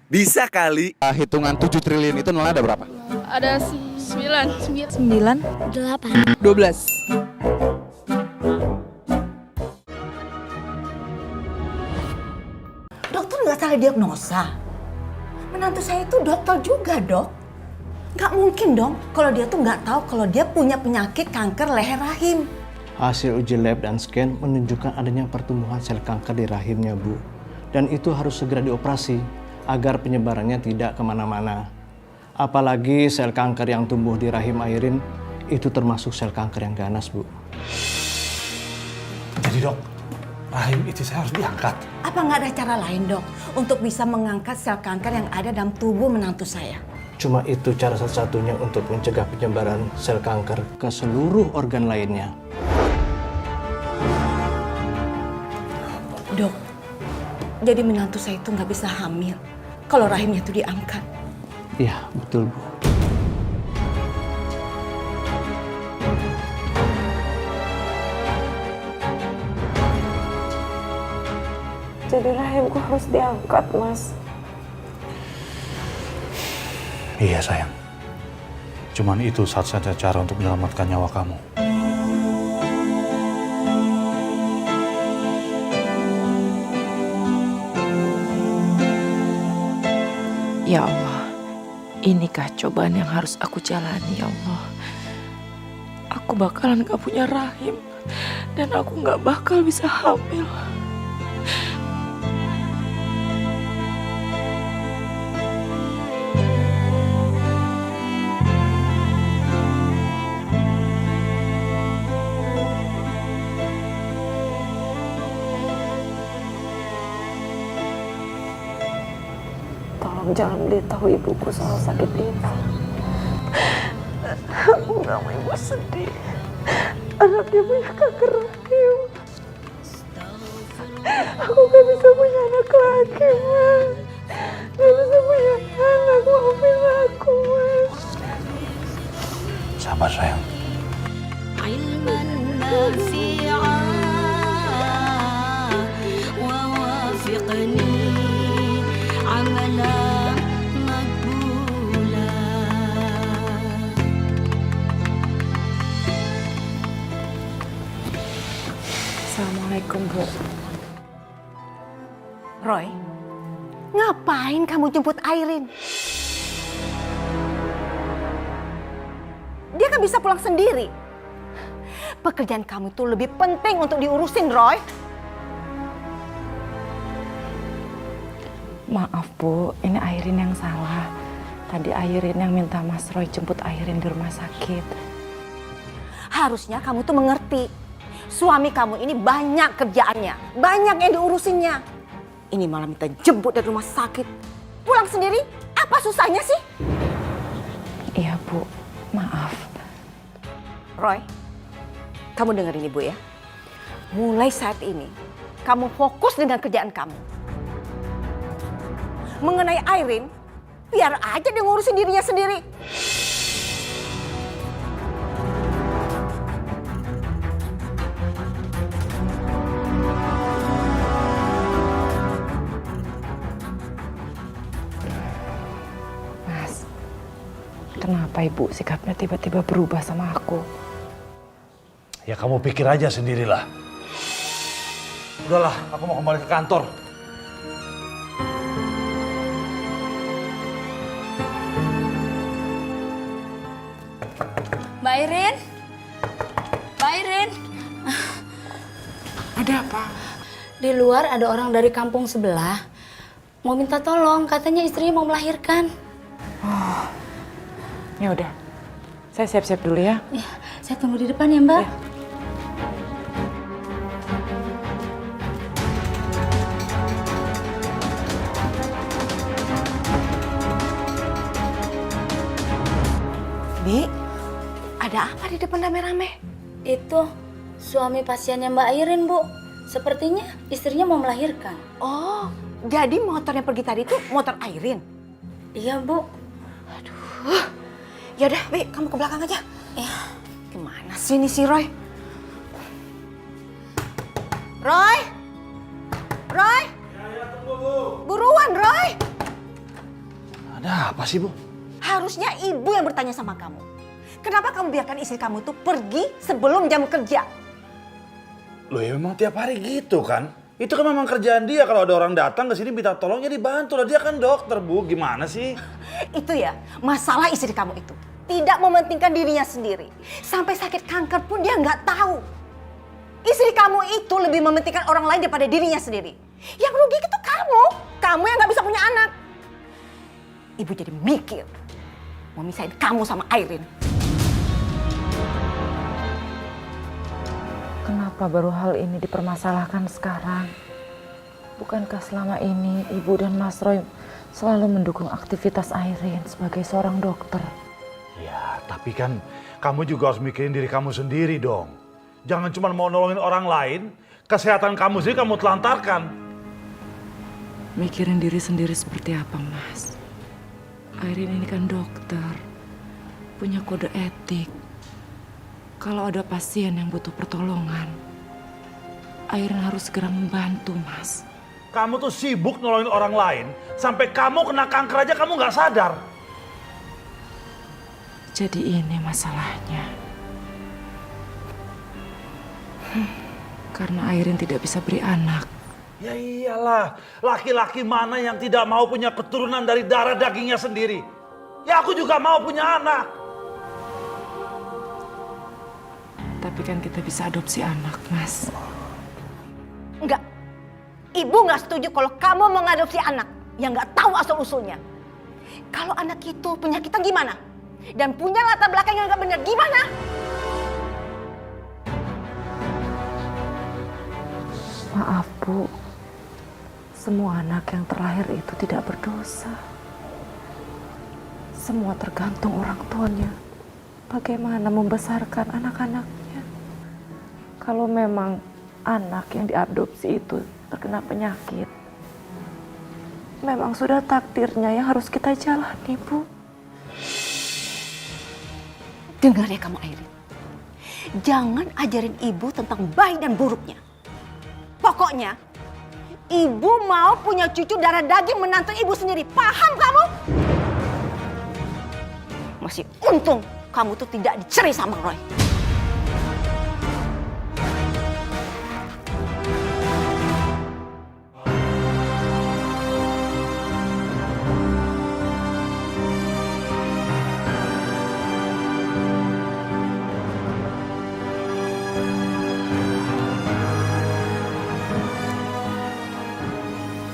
Bisa kali. Hitungan 7 triliun itu nolnya ada berapa? Ada 9. 8. 12. Dokter nggak salah diagnosa. Menantu saya itu dokter juga, Dok. Nggak mungkin dong kalau dia tuh nggak tahu kalau dia punya penyakit kanker leher rahim. Hasil uji lab dan scan menunjukkan adanya pertumbuhan sel kanker di rahimnya, Bu. Dan itu harus segera dioperasi agar penyebarannya tidak kemana-mana. Apalagi sel kanker yang tumbuh di rahim Airin itu termasuk sel kanker yang ganas, Bu. Jadi dok, rahim itu saya harus diangkat. Apa nggak ada cara lain, Dok, untuk bisa mengangkat sel kanker yang ada dalam tubuh menantu saya? Cuma itu cara satu-satunya untuk mencegah penyebaran sel kanker ke seluruh organ lainnya. Dok, jadi menantu saya itu nggak bisa hamil kalau rahimnya itu diangkat. Iya, betul, Bu. Jadi rahimku harus diangkat, Mas. Iya sayang. Cuman itu satu-satunya cara untuk menyelamatkan nyawa kamu. Ya Allah, inikah cobaan yang harus aku jalani, ya Allah. Aku bakalan gak punya rahim dan aku gak bakal bisa hamil. Tolong jangan beritahu ibuku soal sakit ini. Aku gak mau ibu sedih. Anaknya punya kanker rahim. Aku gak bisa punya anak lagi, Mas. Gak bisa punya anak, maafin aku, Mas. Sabar sayang. Assalamualaikum, Bu. Roy, ngapain kamu jemput Airin? Dia kan bisa pulang sendiri. Pekerjaan kamu tuh lebih penting untuk diurusin, Roy. Maaf, Bu. Ini Airin yang salah. Tadi Airin yang minta Mas Roy jemput Airin di rumah sakit. Harusnya kamu tuh mengerti. Suami kamu ini banyak kerjaannya, banyak yang diurusinnya. Ini malah minta jemput dari rumah sakit. Pulang sendiri, apa susahnya sih? Iya, Bu. Maaf. Roy, kamu dengerin Ibu ya. Mulai saat ini, kamu fokus dengan kerjaan kamu. Mengenai Airin, biar aja dia ngurusin dirinya sendiri. Mas, kenapa Ibu sikapnya tiba-tiba berubah sama aku? Ya kamu pikir aja sendirilah. Udahlah, aku mau kembali ke kantor. Mbak Airin? Mbak Airin? Ada apa? Di luar ada orang dari kampung sebelah. Mau minta tolong, katanya istrinya mau melahirkan. Ya udah, saya siap-siap dulu ya. Ya, saya tunggu di depan ya, Mbak. Ya. Bi, ada apa di depan rame-rame? Itu suami pasiennya Mbak Airin, Bu. Sepertinya istrinya mau melahirkan. Oh, jadi motor yang pergi tadi itu motor Airin? Iya, Bu. Yaudah, Bi, kamu ke belakang aja. Gimana sih ini si Roy? Roy? Roy? Ya, tunggu, Bu. Buruan, Roy. Ada apa sih, Bu? Harusnya ibu yang bertanya sama kamu. Kenapa kamu biarkan istri kamu itu pergi sebelum jam kerja? Loh ya memang tiap hari gitu kan? Itu kan memang kerjaan dia, kalau ada orang datang ke sini minta tolongnya dibantu lah. Dia kan dokter, Bu. Gimana sih? Itu ya, masalah istri kamu itu. Tidak mementingkan dirinya sendiri. Sampai sakit kanker pun dia nggak tahu. Istri kamu itu lebih mementingkan orang lain daripada dirinya sendiri. Yang rugi itu kamu. Kamu yang nggak bisa punya anak. Ibu jadi mikir. Mau misahin kamu sama Airin. Kenapa baru hal ini dipermasalahkan sekarang? Bukankah selama ini Ibu dan Mas Roy selalu mendukung aktivitas Airin sebagai seorang dokter? Ya, tapi kan kamu juga harus mikirin diri kamu sendiri dong. Jangan cuma mau nolongin orang lain, kesehatan kamu sendiri kamu telantarkan. Mikirin diri sendiri seperti apa, Mas? Airin ini kan dokter, punya kode etik. Kalau ada pasien yang butuh pertolongan, Airin harus segera membantu, Mas. Kamu tuh sibuk nolongin orang lain, sampai kamu kena kanker aja kamu nggak sadar. Jadi ini masalahnya. Karena Airin tidak bisa beri anak. Ya iyalah, laki-laki mana yang tidak mau punya keturunan dari darah dagingnya sendiri? Ya aku juga mau punya anak. Tapi kan kita bisa adopsi anak, Mas. Enggak. Ibu nggak setuju kalau kamu mengadopsi anak yang nggak tahu asal-usulnya. Kalau anak itu penyakitan gimana? Dan punya latar belakang yang nggak benar gimana? Maaf, Bu. Semua anak yang terlahir itu tidak berdosa. Semua tergantung orang tuanya. Bagaimana membesarkan anak-anaknya. Kalau memang anak yang diadopsi itu terkena penyakit, memang sudah takdirnya yang harus kita jalani, Bu. Dengar ya kamu Airin. Jangan ajarin ibu tentang baik dan buruknya. Pokoknya, ibu mau punya cucu darah daging menantu ibu sendiri. Paham kamu? Masih untung kamu tuh tidak dicerai sama Roy.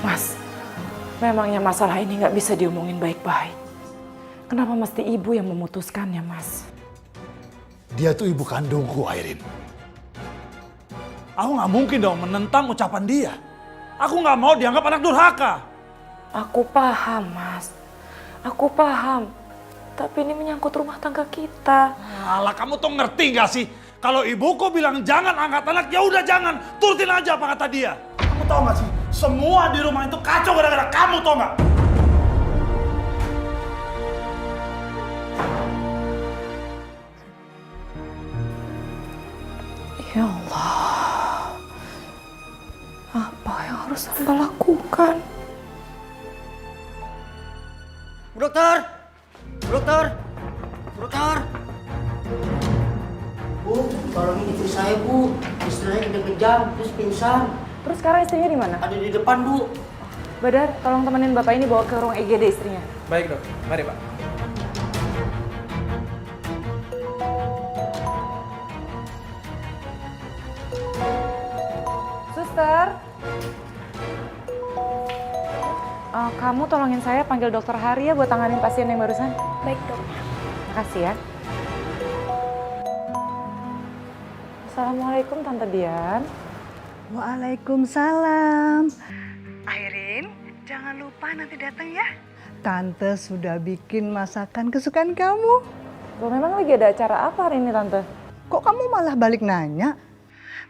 Mas, memangnya masalah ini nggak bisa diomongin baik-baik. Kenapa mesti ibu yang memutuskannya, Mas? Dia tuh ibu kandungku, Airin. Aku nggak mungkin dong menentang ucapan dia. Aku nggak mau dianggap anak durhaka. Aku paham, Mas. Aku paham. Tapi ini menyangkut rumah tangga kita. Alah, kamu tuh ngerti gak sih? Kalau ibuku bilang jangan angkat anak, ya udah jangan. Turutin aja apa kata dia. Kamu tahu gak sih? Semua di rumah itu kacau gara-gara kamu, tau gak? Ya Allah. Apa yang harus hamba lakukan? Bu dokter! Bu dokter! Bu dokter! Bu, tolongin istri saya, Bu. Istri saya kejang-kejang, terus pingsan. Terus sekarang istrinya di mana? Ada di depan, Bu. Badar, tolong temenin bapak ini bawa ke ruang IGD istrinya. Baik dok, mari Pak. Suster, kamu tolongin saya panggil dokter Hari ya buat tanganin pasien yang barusan. Baik, Dok. Makasih ya. Assalamualaikum Tante Dian. Waalaikumsalam. Airin, jangan lupa nanti datang ya. Tante sudah bikin masakan kesukaan kamu. Loh, memang lagi ada acara apa hari ini Tante? Kok kamu malah balik nanya?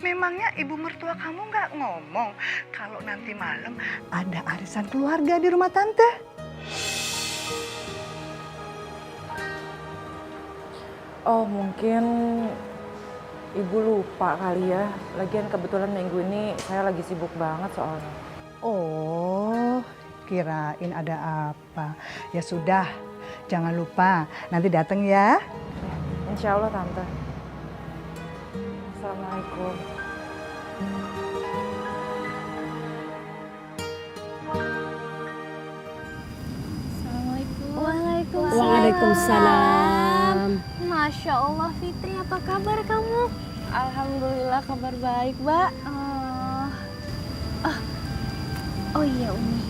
Memangnya ibu mertua kamu nggak ngomong kalau nanti malam ada arisan keluarga di rumah Tante? Oh, mungkin Ibu lupa kali ya. Lagian kebetulan minggu ini saya lagi sibuk banget soalnya. Oh, kirain ada apa. Ya sudah, jangan lupa nanti datang ya. Insya Allah Tante. Assalamualaikum. Waalaikumsalam. Masya Allah Fitri, apa kabar kamu? Alhamdulillah kabar baik, Mbak. Oh iya Umi.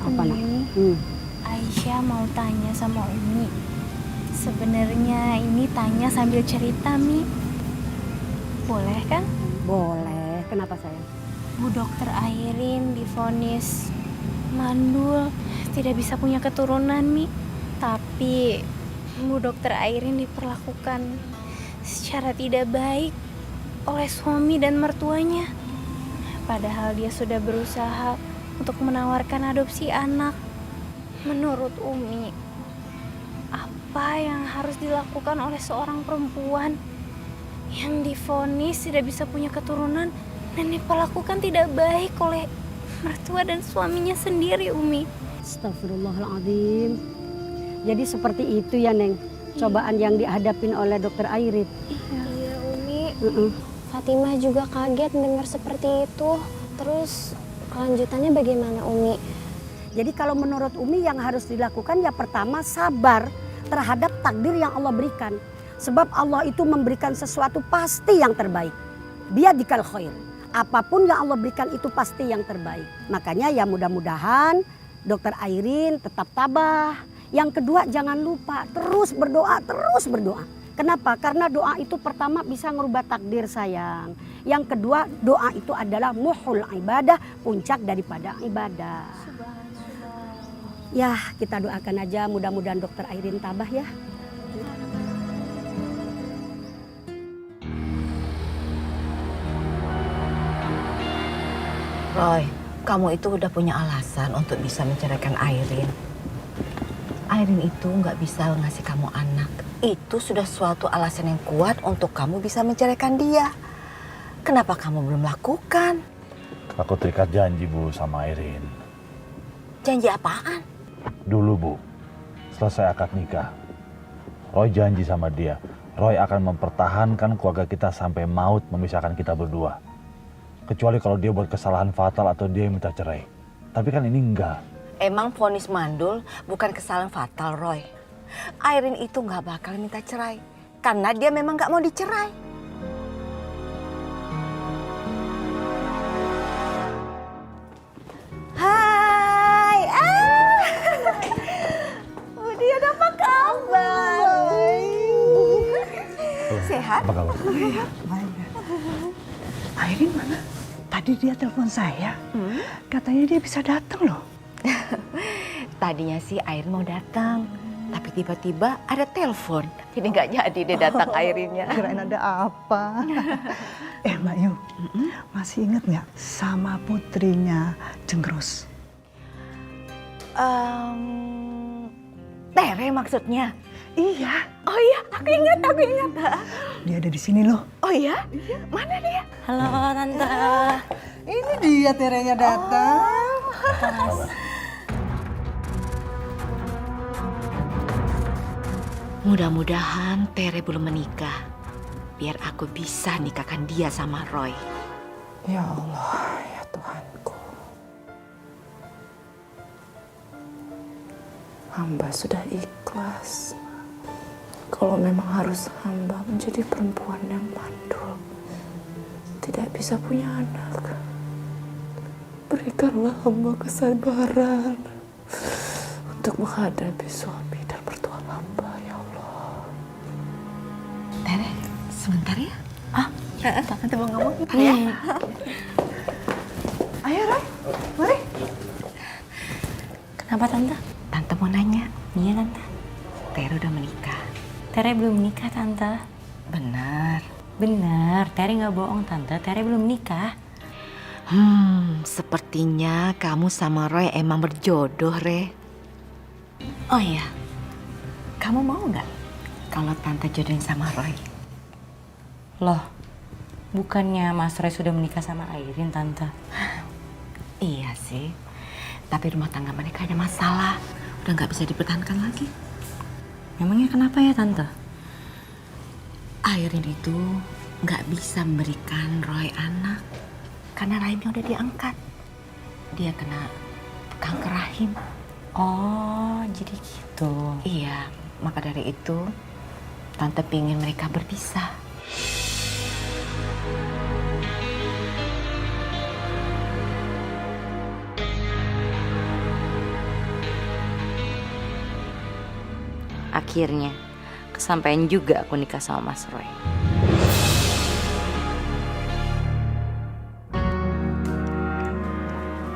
Apa, Nak? Aisyah mau tanya sama Umi. Sebenarnya ini tanya sambil cerita, Mi. Boleh kan? Boleh. Kenapa sayang? Bu Dokter Airin divonis mandul, tidak bisa punya keturunan, Mi. Tapi Bu Dokter Airin diperlakukan secara tidak baik oleh suami dan mertuanya. Padahal dia sudah berusaha untuk menawarkan adopsi anak. Menurut Umi, apa yang harus dilakukan oleh seorang perempuan yang divonis tidak bisa punya keturunan dan diperlakukan tidak baik oleh mertua dan suaminya sendiri, Umi? Astagfirullahaladzim. Jadi seperti itu ya, Neng, cobaan yang dihadapin oleh Dokter Airin. Iya, Umi. Fatimah juga kaget dengar seperti itu. Terus kelanjutannya bagaimana, Umi? Jadi kalau menurut Umi yang harus dilakukan ya pertama sabar terhadap takdir yang Allah berikan. Sebab Allah itu memberikan sesuatu pasti yang terbaik. Biyadikal khair. Apapun yang Allah berikan itu pasti yang terbaik. Makanya ya mudah-mudahan Dokter Airin tetap tabah. Yang kedua jangan lupa terus berdoa, terus berdoa. Kenapa? Karena doa itu pertama bisa merubah takdir sayang. Yang kedua doa itu adalah muhul ibadah, puncak daripada ibadah. Ya kita doakan aja mudah-mudahan Dokter Airin tabah ya. Roy, kamu itu udah punya alasan untuk bisa menceraikan Airin. Airin itu nggak bisa ngasih kamu anak. Itu sudah suatu alasan yang kuat untuk kamu bisa menceraikan dia. Kenapa kamu belum lakukan? Aku terikat janji, Bu, sama Airin. Janji apaan? Dulu, Bu, selesai akad nikah, Roy janji sama dia, Roy akan mempertahankan keluarga kita sampai maut memisahkan kita berdua. Kecuali kalau dia buat kesalahan fatal atau dia yang minta cerai. Tapi kan ini enggak. Emang vonis mandul bukan kesalahan fatal, Roy. Airin itu nggak bakal minta cerai karena dia memang nggak mau dicerai. Hai, Budian apa kabar? Sehat? Apa kabar? Baik. Airin mana? Tadi dia telepon saya. Katanya dia bisa datang loh. Tadinya sih Airin mau datang, tapi tiba-tiba ada telepon. Jadi nggak jadi dia datang Airinnya. Kirain ada apa. Mbak Yu, masih inget nggak sama putrinya Cenggrus? Tere maksudnya? Iya. Oh iya, aku ingat. Dia ada di sini loh. Oh iya? Mana dia? Halo Tante. Ini dia Terenya datang. Mudah-mudahan Tere belum menikah. Biar aku bisa nikahkan dia sama Roy. Ya Allah, ya Tuhanku. Hamba sudah ikhlas. Kalau memang harus hamba menjadi perempuan yang mandul, tidak bisa punya anak, berikanlah hamba kesabaran untuk menghadapi suami dan mertua hamba, ya Allah. Tere, sebentar ya. Tante mau ngomong ya. Ayo Roy, mari. Kenapa Tante? Tante mau nanya. Iya Tante. Tere udah menikah. Tere belum nikah Tante. Benar. Benar, Tere nggak bohong Tante. Tere belum nikah. Sepertinya kamu sama Roy emang berjodoh, Re. Oh iya, kamu mau nggak kalau Tante jodohin sama Roy? Loh, bukannya Mas Roy sudah menikah sama Airin Tante? Iya sih, Tapi rumah tangga mereka ada masalah. Udah nggak bisa dipertahankan lagi. Memangnya kenapa ya Tante? Airin itu nggak bisa memberikan Roy anak. Karena rahimnya udah diangkat. Dia kena kanker rahim. Oh, jadi gitu. Iya, maka dari itu Tante pingin mereka berpisah. Akhirnya kesampaian juga aku nikah sama Mas Roy.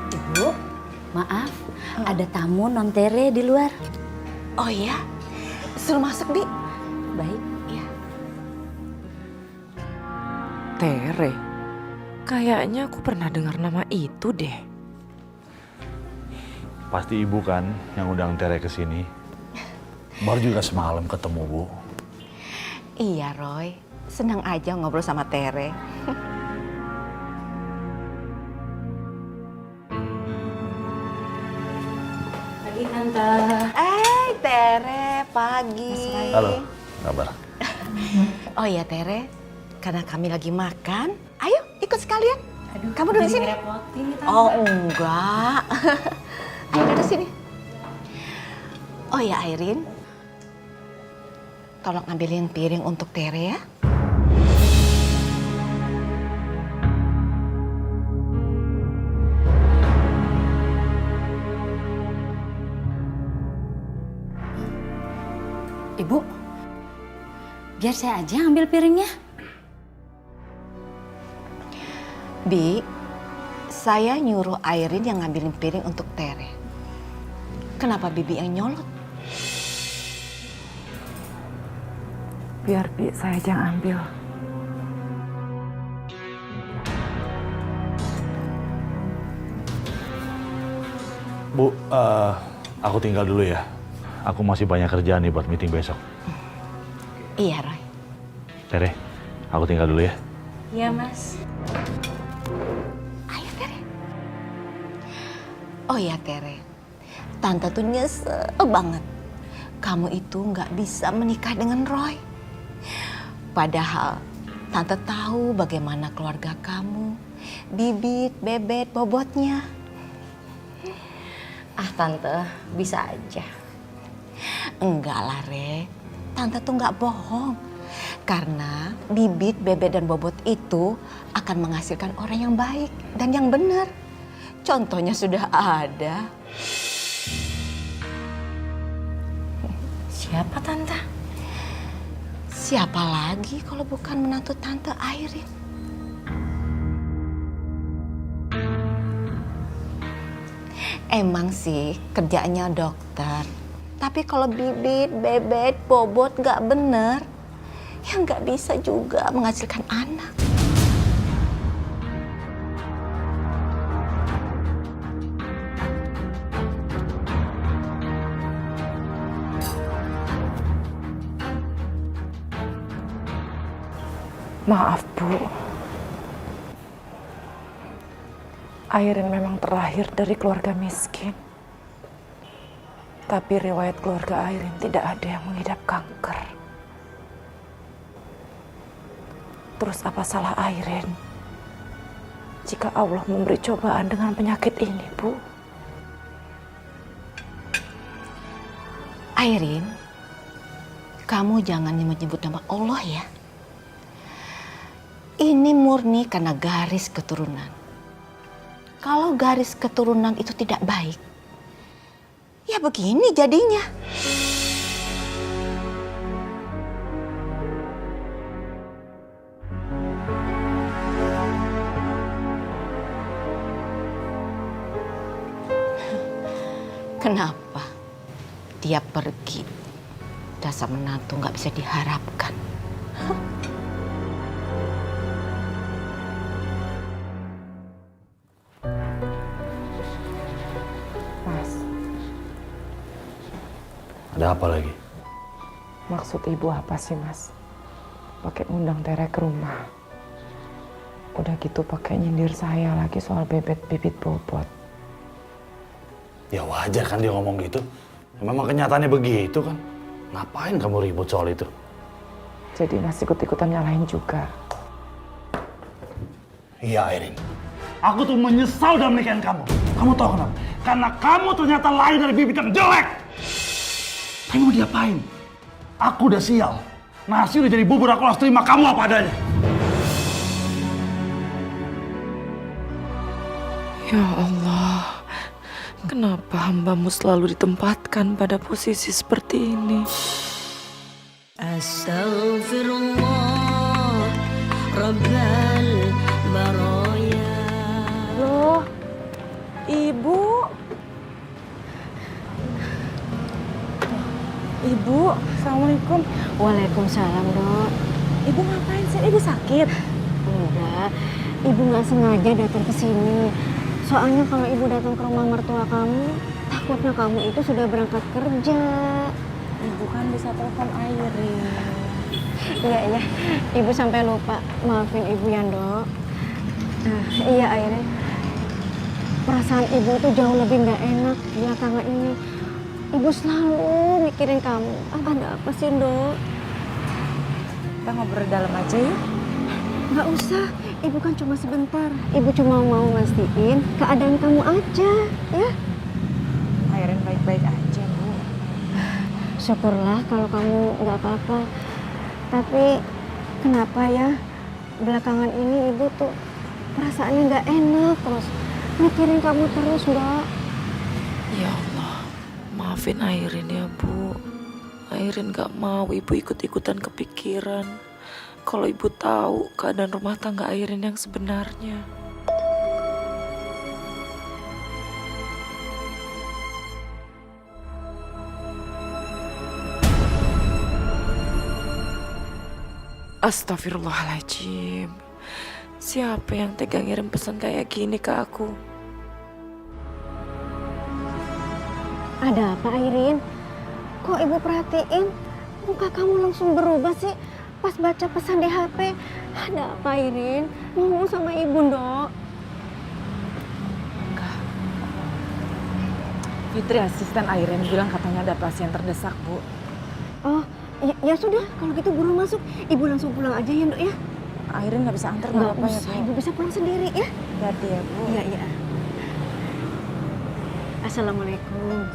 Ibu, maaf, ada tamu non Tere di luar. Oh iya? Suruh masuk, Di. Baik. Ya. Tere. Kayaknya aku pernah dengar nama itu deh. Pasti ibu kan yang undang Tere ke sini. Baru juga semalam ketemu, Bu. Iya, Roy. Senang aja ngobrol sama Tere. Pagi Tante. Tere, pagi. Halo, kabar? Oh iya, Tere. Karena kami lagi makan, ayo ikut sekalian. Kamu duduk di sini. Oh, enggak. Ayo duduk sini. Oh ya, Airin. Tolong ambilin piring untuk Tere ya. Ibu, biar saya aja ambil piringnya. Bi, saya nyuruh Airin yang ngambilin piring untuk Tere. Kenapa Bibi yang nyolot? Biar saya aja yang ambil. Bu, aku tinggal dulu ya. Aku masih banyak kerjaan nih buat meeting besok. Iya, Roy. Tere, aku tinggal dulu ya. Iya, Mas. Ayo, Tere. Oh ya, Tere. Tante tuh nyesel banget. Kamu itu nggak bisa menikah dengan Roy. Padahal Tante tahu bagaimana keluarga kamu. Bibit, bebet, bobotnya. Ah, Tante, bisa aja. Enggak lah, Re. Tante tuh nggak bohong. Karena bibit, bebet, dan bobot itu akan menghasilkan orang yang baik dan yang benar. Contohnya sudah ada. Siapa Tante? Siapa lagi kalau bukan menantu Tante Airin? Emang sih kerjaannya dokter. Tapi kalau bibit, bebet, bobot gak bener, ya gak bisa juga menghasilkan anak. Maaf, Bu. Airin memang terlahir dari keluarga miskin. Tapi riwayat keluarga Airin tidak ada yang mengidap kanker. Terus apa salah Airin jika Allah memberi cobaan dengan penyakit ini, Bu? Airin, kamu jangan nyebut-nyebut nama Allah ya. Ini murni karena garis keturunan. Kalau garis keturunan itu tidak baik, ya begini jadinya. Kenapa dia pergi? Dasar menantu nggak bisa diharapkan. Ada apa lagi? Maksud ibu apa sih, Mas? Pakai undang Tere ke rumah. Udah gitu pakai nyindir saya lagi soal bebet bibit bobot. Ya wajar kan dia ngomong gitu. Memang kenyataannya begitu kan. Ngapain kamu ribut soal itu? Jadi Mas ikut-ikutan nyalahin juga. Iya Airin. Aku tuh menyesal udah menikahin kamu. Kamu tahu kenapa? Karena kamu ternyata lahir dari bibit yang jelek. Kamu mau diapain? Aku udah sial. Nasi udah jadi bubur, aku harus terima kamu apa adanya. Ya Allah, kenapa hambamu selalu ditempatkan pada posisi seperti ini? Astaghfirullah Rabbal baraya. Loh, Ibu. Ibu, Assalamualaikum. Waalaikumsalam, Dok. Ibu ngapain sih? Ibu sakit? Enggak, Ibu nggak sengaja datang ke sini. Soalnya kalau Ibu datang ke rumah mertua kamu, takutnya kamu itu sudah berangkat kerja. Ibu kan bisa telepon Airin. Iya, Ibu sampai lupa. Maafin Ibu ya, Dok. Iya, Airin. Perasaan Ibu tuh jauh lebih nggak enak belakangan ini. Ibu selalu mikirin kamu. Ada apa sih, Dok? Kita ngobrol dalam aja ya. Nggak usah, Ibu kan cuma sebentar. Ibu cuma mau mastiin keadaan kamu aja, ya? Airin baik-baik aja, Bu. Syukurlah kalau kamu nggak apa-apa. Tapi kenapa ya belakangan ini Ibu tuh perasaannya nggak enak terus. Mikirin kamu terus, Mbak. Ya Allah, maafin Airin ya Bu. Airin gak mau Ibu ikut-ikutan kepikiran kalau Ibu tahu keadaan rumah tangga Airin yang sebenarnya. Astagfirullahaladzim. Siapa yang tega ngirim pesan kayak gini ke aku? Ada apa, Airin? Kok Ibu perhatiin muka kamu langsung berubah sih pas baca pesan di HP? Ada apa, Airin? Ngomong sama Ibu, Dok. Enggak. Fitri asisten Airin bilang katanya ada pasien terdesak, Bu. Oh, ya sudah. Kalau gitu buru masuk. Ibu langsung pulang aja ya, Dok ya? Airin nggak bisa antar Nggak apa ya, usah, Bu? Ibu bisa pulang sendiri ya? Hati ya, Bu. Iya. Assalamualaikum.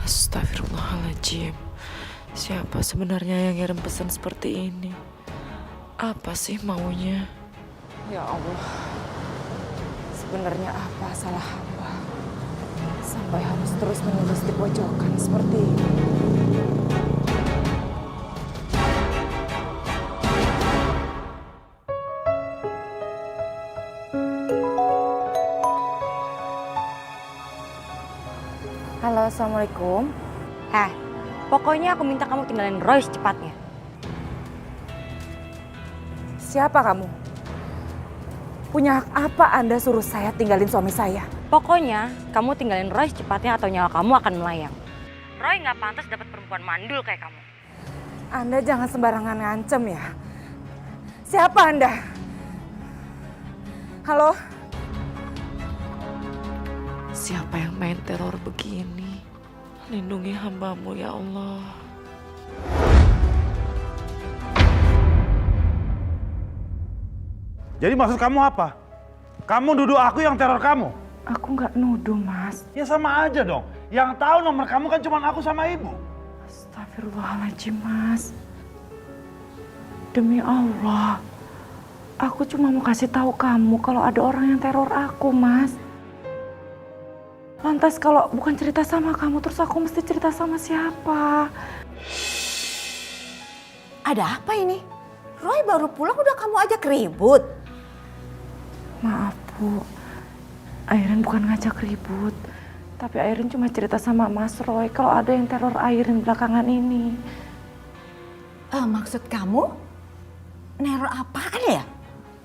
Astagfirullahaladzim. Siapa sebenarnya yang ngirim pesan seperti ini? Apa sih maunya? Ya Allah, sebenarnya apa salah hamba sampai harus terus menerus di pojokan seperti ini? Halo, Assalamualaikum. Pokoknya aku minta kamu tinggalin Roy secepatnya. Siapa kamu? Punya hak apa Anda suruh saya tinggalin suami saya? Pokoknya kamu tinggalin Roy secepatnya atau nyawa kamu akan melayang. Roy nggak pantas dapat perempuan mandul kayak kamu. Anda jangan sembarangan ngancem ya. Siapa Anda? Halo? Siapa yang main teror begini? Lindungi hambamu ya Allah. Jadi maksud kamu apa? Kamu nuduh aku yang teror kamu? Aku nggak nuduh, Mas. Ya sama aja dong. Yang tahu nomor kamu kan cuma aku sama Ibu. Astagfirullahaladzim, Mas. Demi Allah, aku cuma mau kasih tahu kamu kalau ada orang yang teror aku, Mas. Lantas kalau bukan cerita sama kamu, terus aku mesti cerita sama siapa? Ada apa ini? Roy baru pulang udah kamu ajak ribut. Maaf, Bu. Airin bukan ngajak ribut. Tapi Airin cuma cerita sama Mas Roy kalau ada yang teror Airin belakangan ini. Maksud kamu? Neror apaan ya?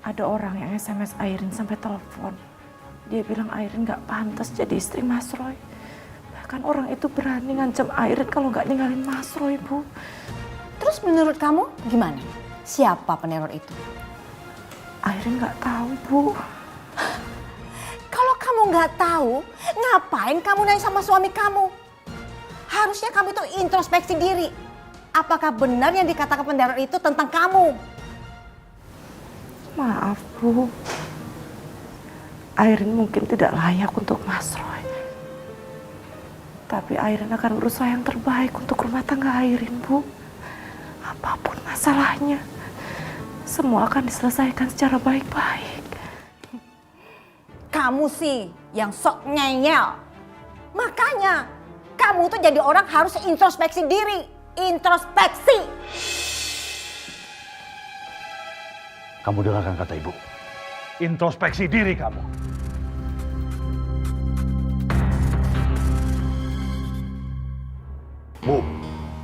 Ada orang yang SMS Airin sampai telepon. Dia bilang Airin nggak pantas jadi istri Mas Roy. Bahkan orang itu berani ngancam Airin kalau nggak ninggalin Mas Roy, Bu. Terus menurut kamu gimana? Siapa peneror itu? Airin nggak tahu, Bu. Kalau kamu nggak tahu, ngapain kamu nanya sama suami kamu? Harusnya kamu itu introspeksi diri. Apakah benar yang dikatakan peneror itu tentang kamu? Maaf, Bu. Airin mungkin tidak layak untuk Mas Roy. Tapi Airin akan berusaha yang terbaik untuk rumah tangga Airin, Bu. Apapun masalahnya, semua akan diselesaikan secara baik-baik. Kamu sih yang sok ngeyel. Makanya kamu tuh jadi orang harus introspeksi diri. Introspeksi. Kamu dengarkan kata ibu. Introspeksi diri kamu. Bu,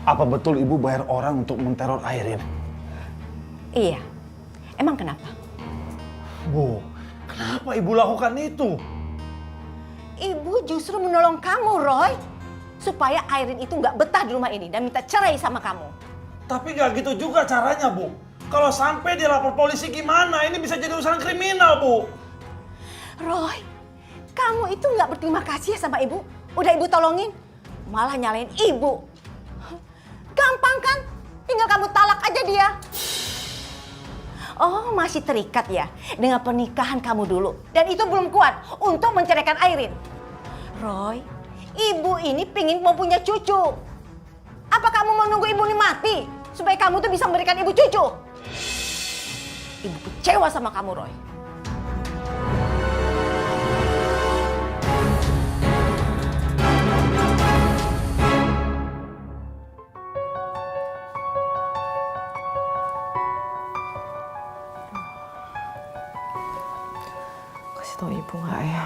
apa betul ibu bayar orang untuk menteror Airin? Iya. Emang kenapa? Bu, kenapa ibu lakukan itu? Ibu justru menolong kamu, Roy. Supaya Airin itu nggak betah di rumah ini dan minta cerai sama kamu. Tapi nggak gitu juga caranya, Bu. Kalau sampai dia lapor polisi gimana? Ini bisa jadi urusan kriminal, Bu. Roy, kamu itu nggak berterima kasih ya sama ibu? Udah ibu tolongin, malah nyalain ibu. Gampang kan? Tinggal kamu talak aja dia. Oh, masih terikat ya dengan pernikahan kamu dulu. Dan itu belum kuat untuk menceraikan Airin. Roy, ibu ini pingin mempunyai cucu. Apa kamu mau nunggu ibu ini mati supaya kamu tuh bisa memberikan ibu cucu? Ibu kecewa sama kamu, Roy. Kasih tau ibu nggak ya?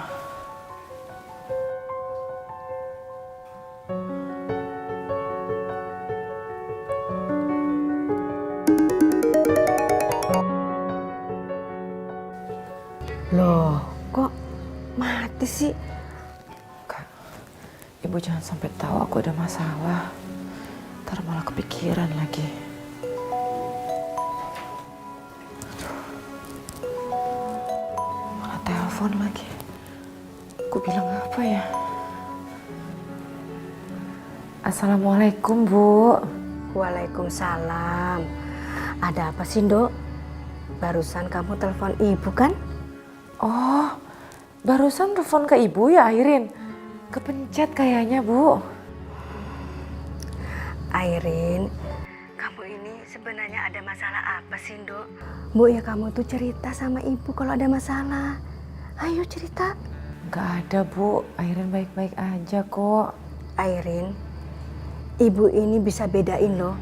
Loh, kok mati sih? Kak, ibu jangan sampai tahu aku ada masalah. Ntar malah kepikiran lagi. Malah telepon lagi. Aku bilang apa ya? Assalamualaikum, Bu. Waalaikumsalam. Ada apa sih, Nduk? Barusan kamu telepon ibu kan? Oh, barusan telepon ke ibu ya, Airin? Kepencet kayaknya, Bu. Airin, kamu ini sebenarnya ada masalah apa sih, Nduk? Bu, ya kamu tuh cerita sama ibu kalau ada masalah. Ayo cerita. Gak ada, Bu. Airin baik-baik aja kok. Airin, ibu ini bisa bedain loh.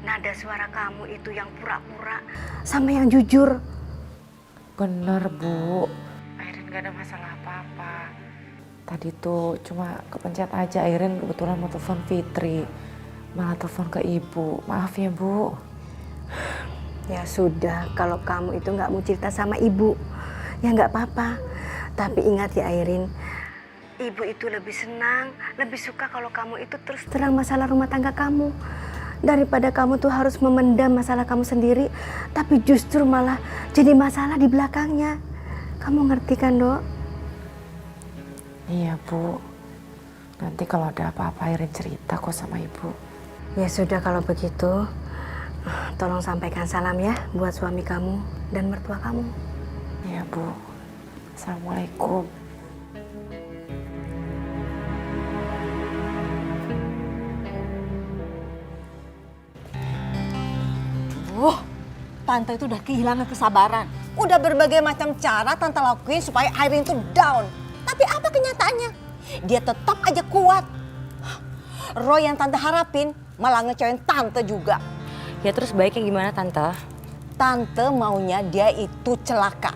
Nada suara kamu itu yang pura-pura sama yang jujur. Bener, Bu. Airin gak ada masalah apa-apa. Tadi tuh cuma kepencet aja, Airin kebetulan mau telepon Fitri. Malah telepon ke ibu. Maaf ya, Bu. Ya sudah, kalau kamu itu nggak mau cerita sama ibu, ya nggak apa-apa. Tapi ingat ya Airin, ibu itu lebih senang, lebih suka kalau kamu itu terus terang masalah rumah tangga kamu. Daripada kamu tuh harus memendam masalah kamu sendiri, tapi justru malah jadi masalah di belakangnya. Kamu ngerti kan, Dok? Iya, Bu. Nanti kalau ada apa-apa Airin cerita kok sama ibu. Ya sudah kalau begitu, tolong sampaikan salam ya buat suami kamu dan mertua kamu. Iya, Bu. Assalamualaikum. Tante itu udah kehilangan kesabaran. Udah berbagai macam cara Tante lakuin supaya Airin itu down. Tapi apa kenyataannya? Dia tetap aja kuat. Roy yang Tante harapin malah ngecewain Tante juga. Ya terus baiknya gimana, Tante? Tante maunya dia itu celaka.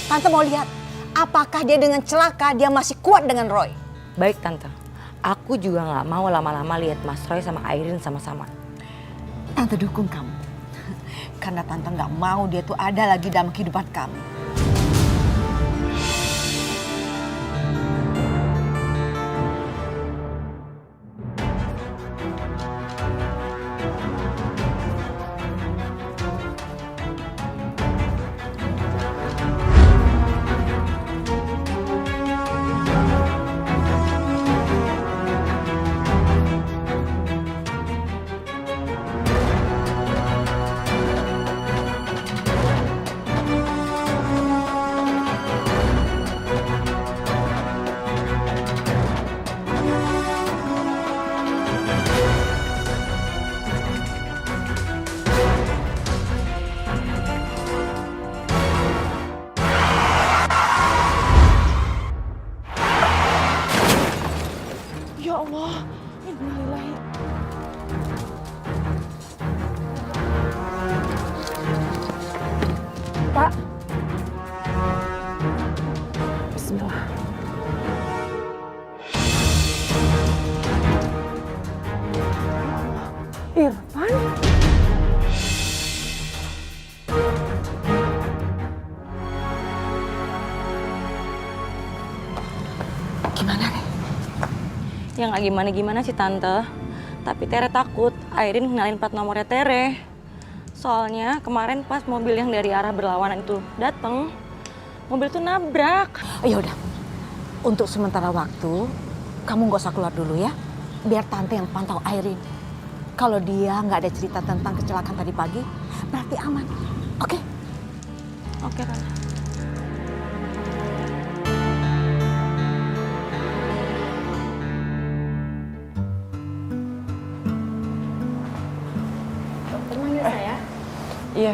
Tante mau lihat apakah dia dengan celaka dia masih kuat dengan Roy. Baik, Tante. Aku juga nggak mau lama-lama lihat Mas Roy sama Airin sama-sama. Tante dukung kamu. Karena Tante nggak mau dia tuh ada lagi dalam kehidupan kamu. Bismillah. Irfan? Gimana, Re? Ya nggak gimana-gimana sih, Tante. Tapi Tere takut Airin kenalin plat nomornya Tere. Soalnya kemarin pas mobil yang dari arah berlawanan itu dateng, mobil itu nabrak. Oh, ya udah. Untuk sementara waktu, kamu nggak usah keluar dulu ya. Biar Tante yang pantau Airin. Kalau dia nggak ada cerita tentang kecelakaan tadi pagi, berarti aman. Oke? Oke, Tante. Iya,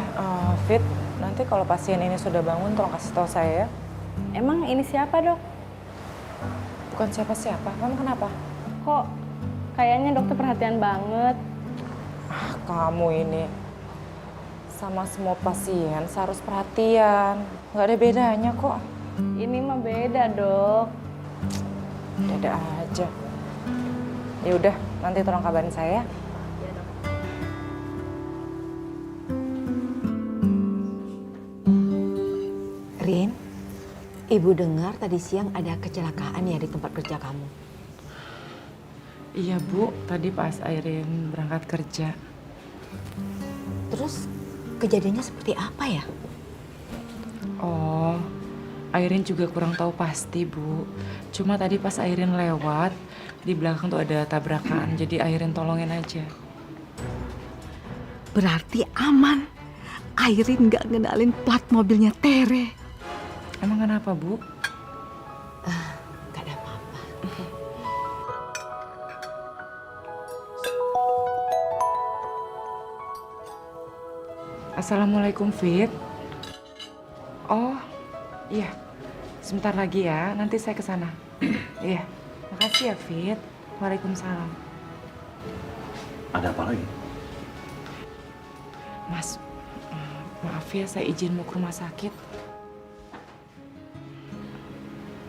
Fit. Nanti kalau pasien ini sudah bangun, tolong kasih tahu saya ya. Emang ini siapa, Dok? Bukan siapa-siapa. Kamu kenapa? Kok kayaknya dokter perhatian banget. Kamu ini sama semua pasien seharus perhatian. Nggak ada bedanya kok. Ini mah beda, Dok. Beda aja. Ya udah, nanti tolong kabarin saya ya. Rin, Ibu dengar tadi siang ada kecelakaan ya di tempat kerja kamu. Iya, Bu. Tadi pas Airin berangkat kerja. Terus kejadiannya seperti apa ya? Oh, Airin juga kurang tahu pasti, Bu. Cuma tadi pas Airin lewat, di belakang tuh ada tabrakan. Jadi Airin tolongin aja. Berarti aman. Airin nggak ngenalin plat mobilnya Tere. Emang kenapa, Bu? Gak ada apa-apa. Assalamualaikum, Fit. Oh, iya. Sebentar lagi ya, nanti saya ke sana. Iya. Makasih ya, Fit. Waalaikumsalam. Ada apa lagi? Mas, maaf ya, saya izin mau ke rumah sakit.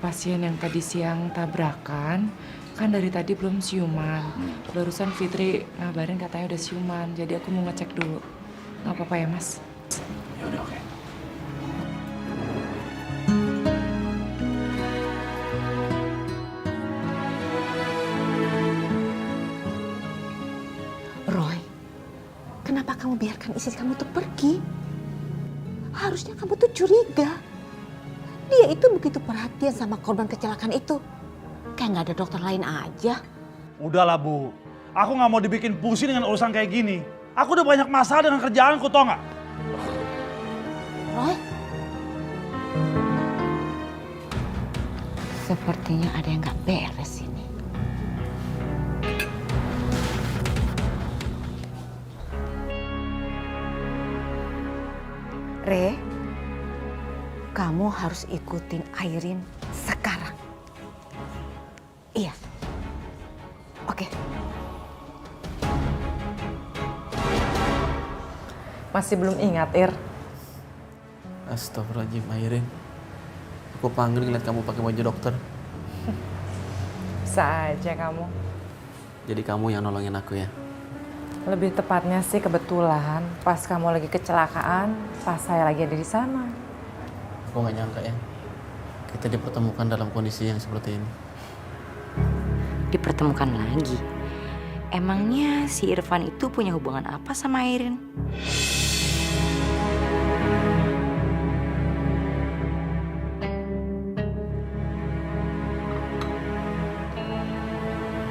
Pasien yang tadi siang tabrakan, kan dari tadi belum siuman. Barusan Fitri ngabarin katanya udah siuman, jadi aku mau ngecek dulu. Nggak apa-apa ya, Mas? Ya udah, oke. Roy, kenapa kamu biarkan istri kamu tuh pergi? Harusnya kamu tuh curiga. Dia itu begitu perhatian sama korban kecelakaan itu. Kayak nggak ada dokter lain aja. Udahlah, Bu. Aku nggak mau dibikin pusing dengan urusan kayak gini. Aku udah banyak masalah dengan kerjaanku, tau nggak? Roy? Sepertinya ada yang nggak beres ini. Re, kamu harus ikutin Airin sekarang. Iya. Oke. Masih belum ingat, Ir? Astagfirullahaladzim, Airin. Aku panggil ngeliat kamu pakai baju dokter. Bisa aja kamu. Jadi kamu yang nolongin aku ya? Lebih tepatnya sih kebetulan pas kamu lagi kecelakaan, pas saya lagi ada di sana. Aku gak nyangka ya, kita dipertemukan dalam kondisi yang seperti ini. Dipertemukan lagi. Emangnya si Irfan itu punya hubungan apa sama Airin?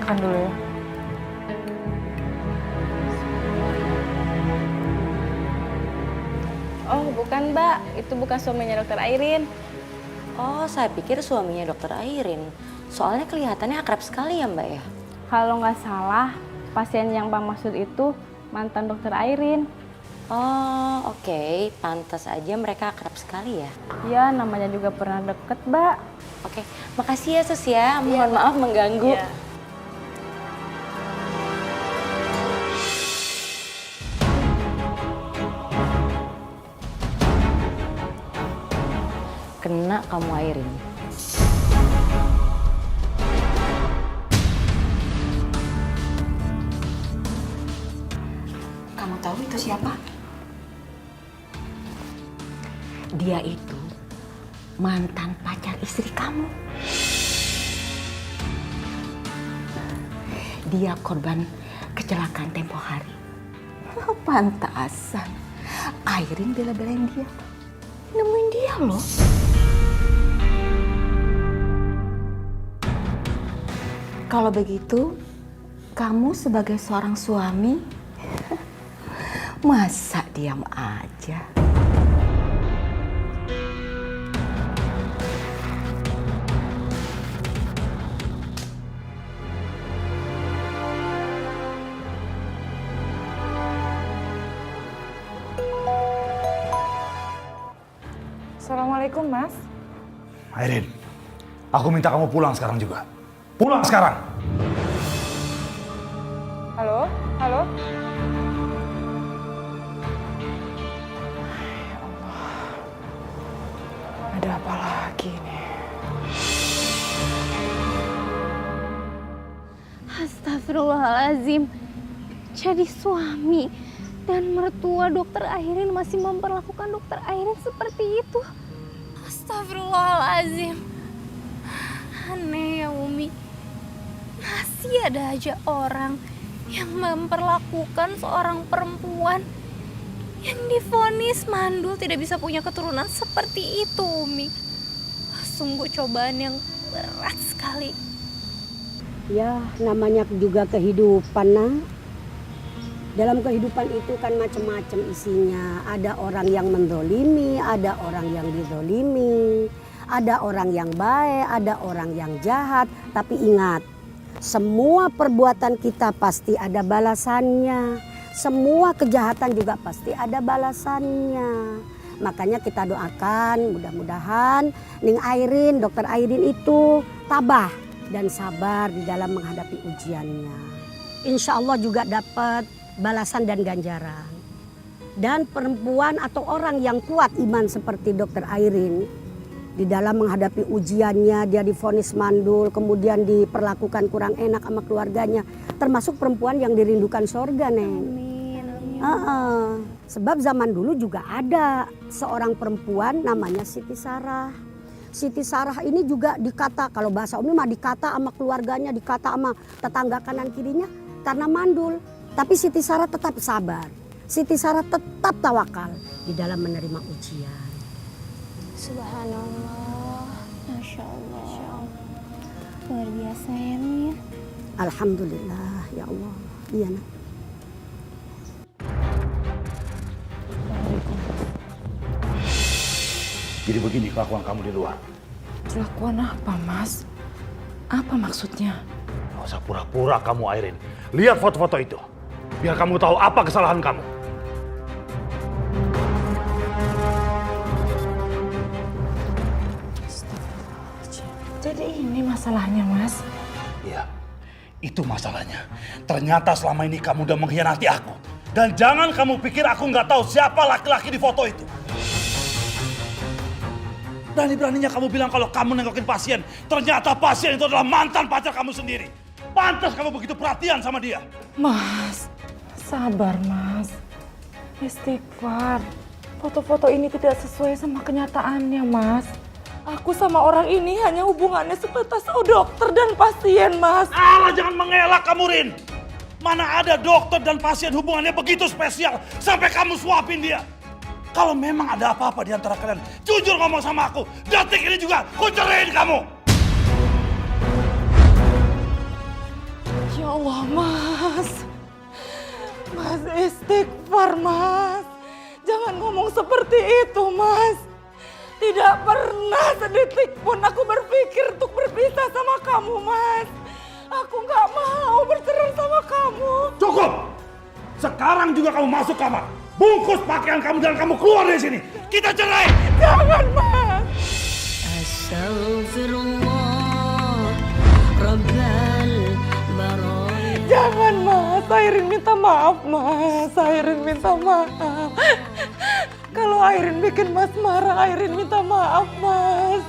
Makan dulu ya. Oh, bukan, Mbak. Itu bukan suaminya dokter Airin. Oh, saya pikir suaminya dokter Airin. Soalnya kelihatannya akrab sekali ya, Mbak ya? Kalau nggak salah, pasien yang Bang maksud itu mantan dokter Airin. Oh, oke. Pantas aja mereka akrab sekali ya? Ya, namanya juga pernah deket, Mbak. Oke, makasih ya, Sus ya. Mohon maaf mengganggu. Iya. Kena kamu Airin. tahu itu siapa? Dia itu mantan pacar istri kamu. Dia korban kecelakaan tempo hari. Pantasan Airin bela-belain dia. Nemuin dia loh. Kalau begitu, kamu sebagai seorang suami, masa diam aja? Assalamualaikum, Mas. Airin, aku minta kamu pulang sekarang juga. Pulang sekarang! Halo? Halo? Ya Allah. Ada apa lagi nih? Astagfirullahaladzim. Jadi suami dan mertua dokter Airin masih memperlakukan dokter Airin seperti itu. Astagfirullahaladzim. Aneh ya Umi. Masih ada aja orang yang memperlakukan seorang perempuan yang divonis mandul tidak bisa punya keturunan seperti itu, Umi. Sungguh cobaan yang berat sekali. Ya, namanya juga kehidupan, Nak. Dalam kehidupan itu kan macam-macam isinya. Ada orang yang mendolimi, ada orang yang didolimi, ada orang yang baik, ada orang yang jahat. Tapi ingat, semua perbuatan kita pasti ada balasannya. Semua kejahatan juga pasti ada balasannya. Makanya kita doakan mudah-mudahan Ning Airin, dokter Airin itu tabah dan sabar di dalam menghadapi ujiannya. Insya Allah juga dapat balasan dan ganjaran. Dan perempuan atau orang yang kuat iman seperti dokter Airin, di dalam menghadapi ujiannya, dia divonis mandul, kemudian diperlakukan kurang enak sama keluarganya. Termasuk perempuan yang dirindukan sorga, Neng. Amin. Sebab zaman dulu juga ada seorang perempuan namanya Siti Sarah. Siti Sarah ini juga dikata, kalau bahasa Umi mah dikata sama keluarganya, dikata sama tetangga kanan kirinya karena mandul. Tapi Siti Sarah tetap sabar. Siti Sarah tetap tawakal di dalam menerima ujian. Subhanallah, Masya Allah. Luar biasa ya, Mi. Alhamdulillah, ya Allah. Iya, Nak. Jadi begini kelakuan kamu di luar. Kelakuan apa, Mas? Apa maksudnya? Gak usah pura-pura kamu, Airin. Lihat foto-foto itu. Biar kamu tahu apa kesalahan kamu. Jadi ini masalahnya, Mas? Iya, itu masalahnya. Ternyata selama ini kamu udah mengkhianati aku. Dan jangan kamu pikir aku nggak tahu siapa laki-laki di foto itu. Berani-beraninya kamu bilang kalau kamu nengokin pasien. Ternyata pasien itu adalah mantan pacar kamu sendiri. Pantas kamu begitu perhatian sama dia. Mas, sabar, Mas. Istighfar. Foto-foto ini tidak sesuai sama kenyataannya, Mas. Aku sama orang ini hanya hubungannya sebatas dokter dan pasien, Mas. Alah, jangan mengelak kamu, Rin. Mana ada dokter dan pasien hubungannya begitu spesial sampai kamu suapin dia. Kalau memang ada apa-apa di antara kalian, jujur ngomong sama aku. Detik ini juga, ku ceraiin kamu. Ya Allah, Mas. Mas, istighfar, Mas. Jangan ngomong seperti itu, Mas. Tidak pernah sedetik pun aku berpikir untuk berpisah sama kamu, Mas. Aku nggak mau bercerai sama kamu. Cukup! Sekarang juga kamu masuk kamar. Bungkus pakaian kamu dan kamu keluar dari sini. Kita cerai! Jangan, Mas! Astaghfirullah Rabbal Baraya. Jangan, Mas. Airin minta maaf, Mas. Airin minta maaf. Kalau Airin bikin Mas marah, Airin minta maaf, Mas.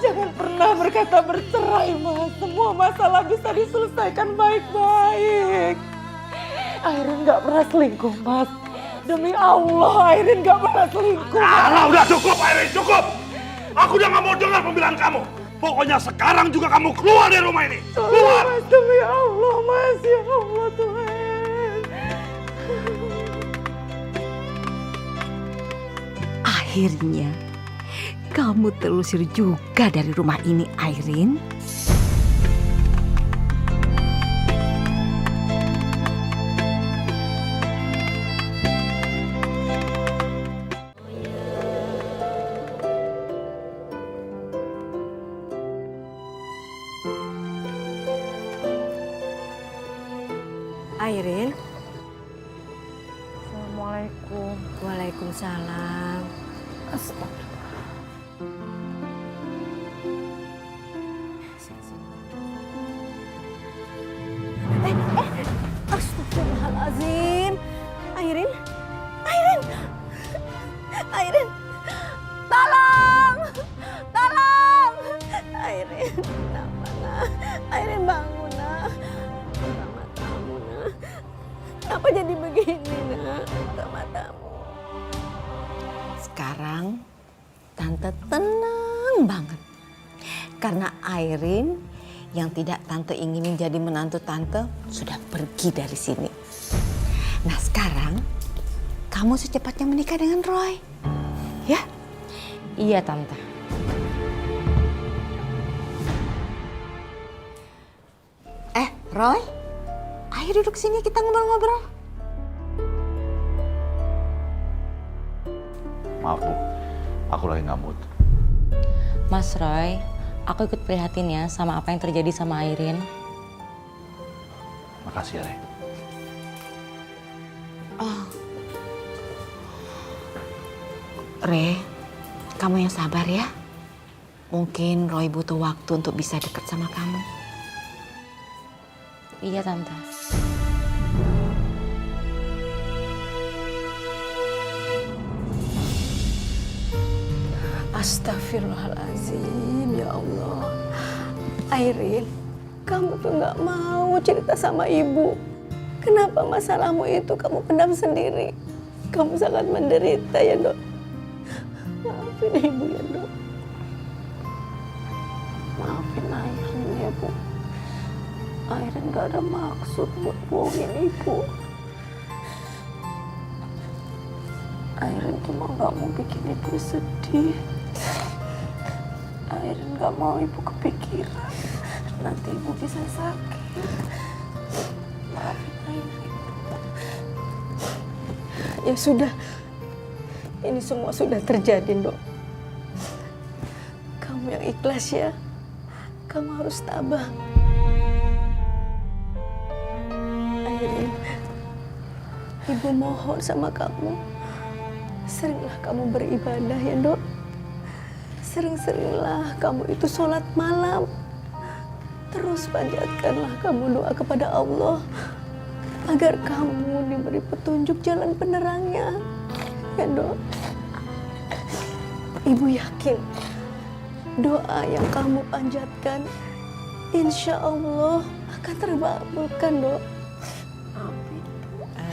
Jangan pernah berkata bercerai, Mas. Semua masalah bisa diselesaikan baik-baik. Airin nggak pernah selingkuh, Mas. Demi Allah, Airin nggak pernah selingkuh. Alah, udah cukup, Airin, cukup. Aku udah nggak mau dengar pembelaan kamu. Pokoknya sekarang juga kamu keluar dari rumah ini. Keluar! Mas, demi Allah, Mas. Ya Allah, Tuhan. Akhirnya, kamu terusir juga dari rumah ini, Airin. Airin. Assalamualaikum. Waalaikumsalam. Astagfirullah. Astagfirullahaladzim. Airin. Airin. Airin. Tolong. Tolong. Airin. Kenapa, nak? Airin bangun, nak. Buka matamu, nak. Kenapa jadi begini, nak? Buka matamu. Sekarang Tante tenang banget. Karena Airin yang tidak Tante inginin jadi menantu Tante sudah pergi dari sini. Nah sekarang kamu secepatnya menikah dengan Roy. Ya? Iya, Tante. Roy, ayo duduk sini kita ngobrol-ngobrol. Maaf Bu, aku lagi nggak mood. Mas Roy, aku ikut prihatin ya sama apa yang terjadi sama Airin. Makasih ya, Re. Re, kamu yang sabar ya. Mungkin Roy butuh waktu untuk bisa dekat sama kamu. Iya, Tante. Astagfirullahaladzim, ya Allah. Airin, kamu tuh gak mau cerita sama ibu. Kenapa masalahmu itu kamu pendam sendiri? Kamu sangat menderita ya, Dok. Maafin ibu ya, Dok. Maafin Airin ya, Bu. Airin gak ada maksud buat bohongin ibu. Airin cuma gak mau bikin ibu sedih. Airin gak mau ibu kepikiran. Nanti ibu bisa sakit. Maafin Airin. Ya sudah. Ini semua sudah terjadi, Dok. Kamu yang ikhlas ya. Kamu harus tabah. Airin, ibu mohon sama kamu. Seringlah kamu beribadah ya, Dok. Sering-seringlah kamu itu sholat malam. Terus panjatkanlah kamu doa kepada Allah agar kamu diberi petunjuk jalan penerangnya. Ya, Dok. Ibu yakin doa yang kamu panjatkan insya Allah akan terkabulkan, Dok. Amin.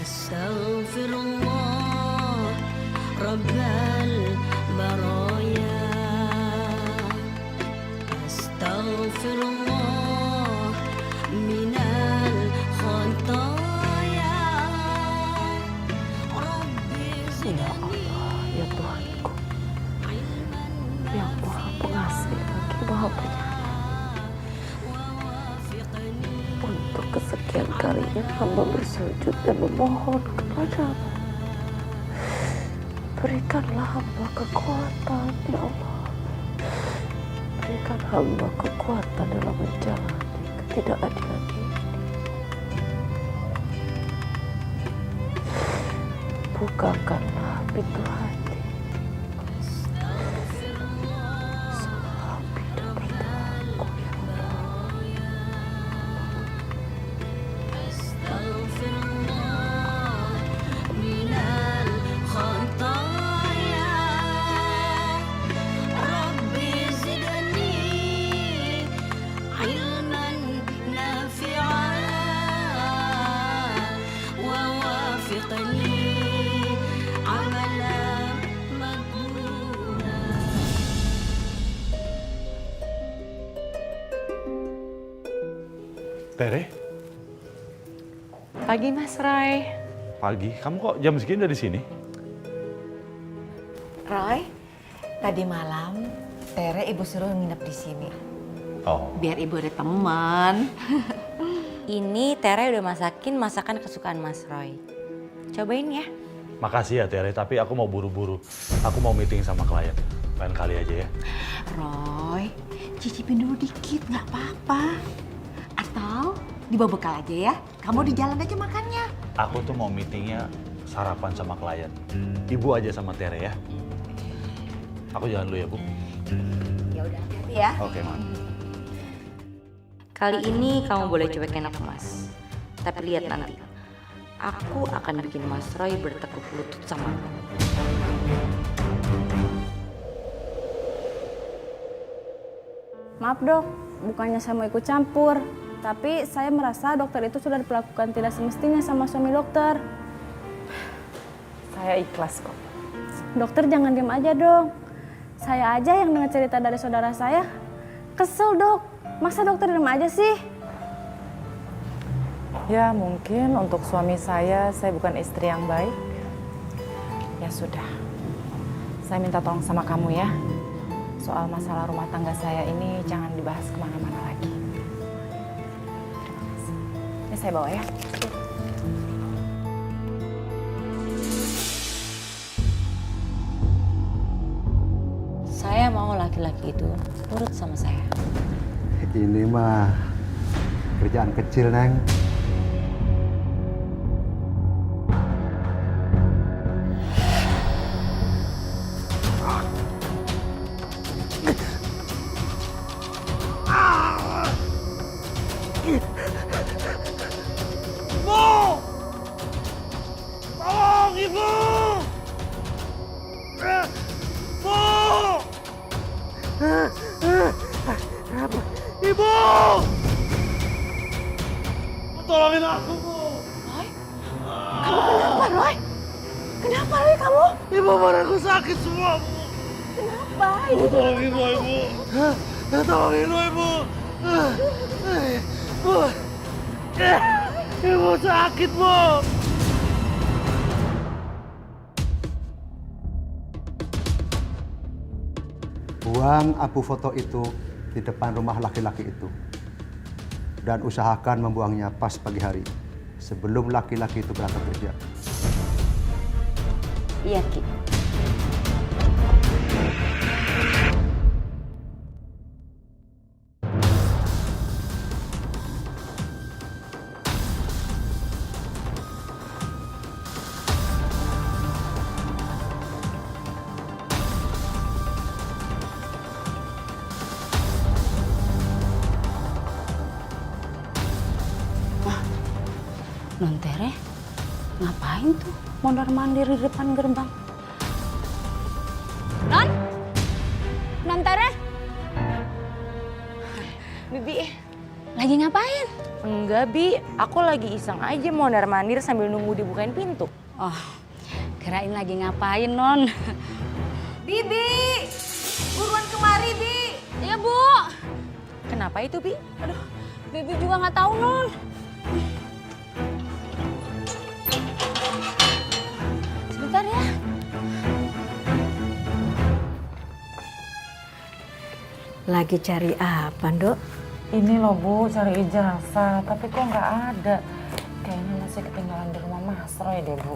Astaghfirullah Rabbal baraya. Astaghfirullah minal khataya. Ya Allah, ya Tuhanku, yang Maha Pengasih lagi Maha Penyayang. Untuk kesekian kalinya hamba bersujud dan memohon kepadamu. Berikanlah hamba kekuatan, ya Allah. Berikan hamba kekuatan dalam menjalani ketidakadilan ini. Bukakanlah pintu hati. Semua bidang berdoaku, ya Allah. Astaghfirullah minal khataya. Rabbi zidni ilman nafi'a wa Tere, Pagi Mas Roy. pagi. Kamu kok jam segini udah di sini? Roy, tadi malam Tere ibu suruh nginep di sini. Oh. Biar ibu ada teman. Ini Tere udah masakin masakan kesukaan Mas Roy. Cobain ya. Makasih ya Tere, tapi aku mau buru-buru. Aku mau meeting sama klien. Lain kali aja ya. Roy, cicipin dulu dikit, nggak apa-apa. Atau dibawa bekal aja ya. Kamu di jalan aja makannya. Aku tuh mau meetingnya sarapan sama klien. Ibu aja sama Tere ya. Aku jalan dulu ya, Bu. Ya udah, hati-hati ya. Oke, Ma. Kali ini kamu boleh cuekin aku Mas. Tapi lihat nanti. Aku akan bikin Mas Roy bertekuk lutut sama aku. Maaf dok, bukannya saya mau ikut campur. Tapi saya merasa dokter itu sudah diperlakukan tidak semestinya sama suami dokter. Saya ikhlas kok. Dokter jangan diam aja dong. Saya aja yang dengar cerita dari saudara saya. Kesel dok, masa dokter diam aja sih? Ya mungkin untuk suami saya bukan istri yang baik. Ya sudah, saya minta tolong sama kamu ya. Soal masalah rumah tangga saya ini jangan dibahas kemana-mana lagi. Terima kasih. Ini saya bawa ya. Saya mau laki-laki itu nurut sama saya. Ini mah kerjaan kecil, Neng. Bu! Tolong Ibu! Bu! Ibu! Tolongin aku, Bu! Roy? Kamu kenapa, Roy? Kenapa, Roy, kamu? Ibu, badanku sakit semua, Bu! Kenapa? Ibu, tolongin Roy, Bu! Tolongin Roy, Bu! Bu! Ibu sakit, Bu! Buang abu foto itu di depan rumah laki-laki itu. Dan usahakan membuangnya pas pagi hari, sebelum laki-laki itu berangkat kerja. Iya, Ki. Non Tere, ngapain tuh mondar-mandir di depan gerbang? Non? Non Tere? Bibi, Lagi ngapain? enggak Bi, aku lagi iseng aja mondar-mandir sambil nunggu dibukain pintu. Oh, kirain lagi ngapain, Non? Bibi! Buruan kemari, Bi! Iya, Bu. Kenapa itu, Bi? Aduh, Bibi juga nggak tahu, Non. Sebentar ya. Lagi cari apa, Dok? Ini loh Bu, cari ijazah, tapi kok nggak ada. Kayaknya masih ketinggalan di rumah Mas Roy deh, Bu.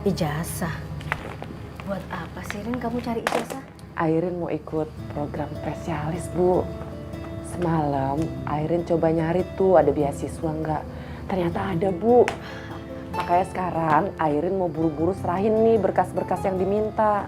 Ijazah? Buat apa sih, Rin, kamu cari ijazah? Airin mau ikut program spesialis, Bu. Semalam Airin coba nyari tuh ada beasiswa nggak. Ternyata ada, Bu. Makanya sekarang Airin mau buru-buru serahin nih berkas-berkas yang diminta.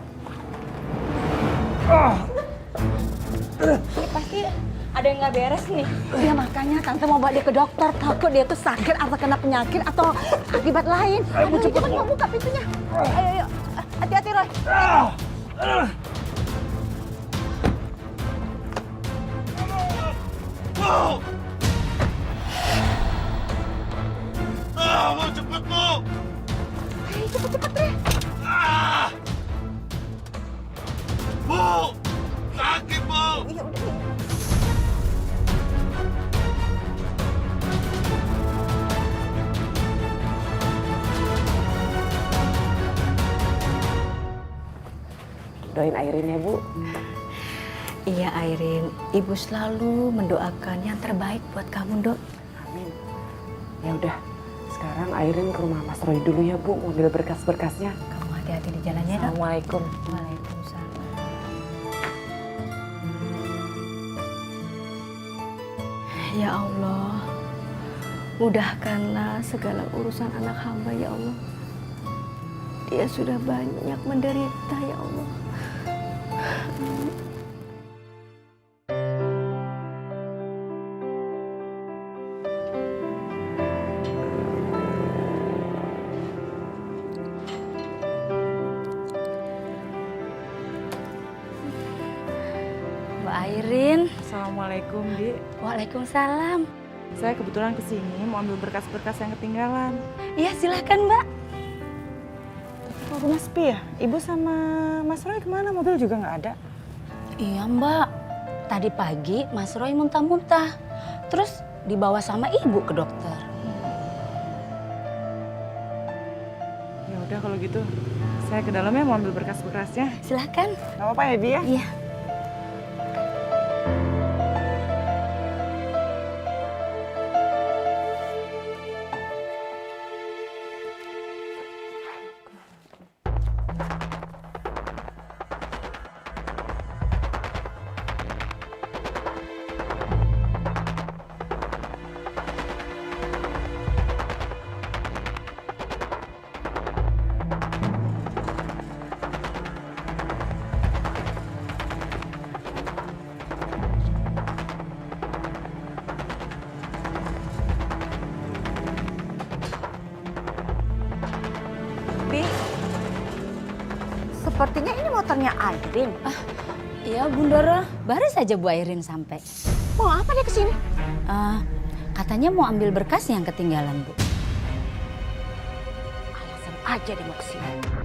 Ini pasti ada yang nggak beres nih. Ya makanya tante mau bawa dia ke dokter. Takut dia tuh sakit atau kena penyakit atau akibat lain. Ayo cepat mau buka pintunya. Ayo. Hati-hati, Roy. Bu, cepet, Bu! Ayo cepet-cepet, Re. Bu! Sakit, Bu! Ya udah. doain Airin ya Bu. Iya Airin, Ibu selalu mendoakan yang terbaik buat kamu, Dok. Amin. Ya udah, sekarang Airin ke rumah Mas Roy dulu ya Bu, mau ambil berkas-berkasnya. Kamu hati-hati di jalannya, Dok. Assalamualaikum. Waalaikumsalam. Ya Allah, mudahkanlah segala urusan anak hamba ya Allah. Dia sudah banyak menderita ya Allah. Mbak Airin. Assalamualaikum, Di. Waalaikumsalam. Saya kebetulan kesini mau ambil berkas-berkas yang ketinggalan. Iya, silakan, Mbak. Kok rumah sepi ya? Ibu sama Mas Roy kemana? Mobil juga nggak ada. Iya, Mbak. Tadi pagi Mas Roy muntah-muntah. Terus dibawa sama Ibu ke dokter. Ya udah kalau gitu, saya ke dalam ya mau ambil berkas-berkasnya. Silakan. Nggak apa-apa ya, Di ya? Iya. Bi, sepertinya ini motornya Airin. Iya, Bundara. Baru saja Bu Airin sampai. Mau apa dia kesini? Katanya mau ambil berkas yang ketinggalan, Bu. Alasan aja dia mau kesini.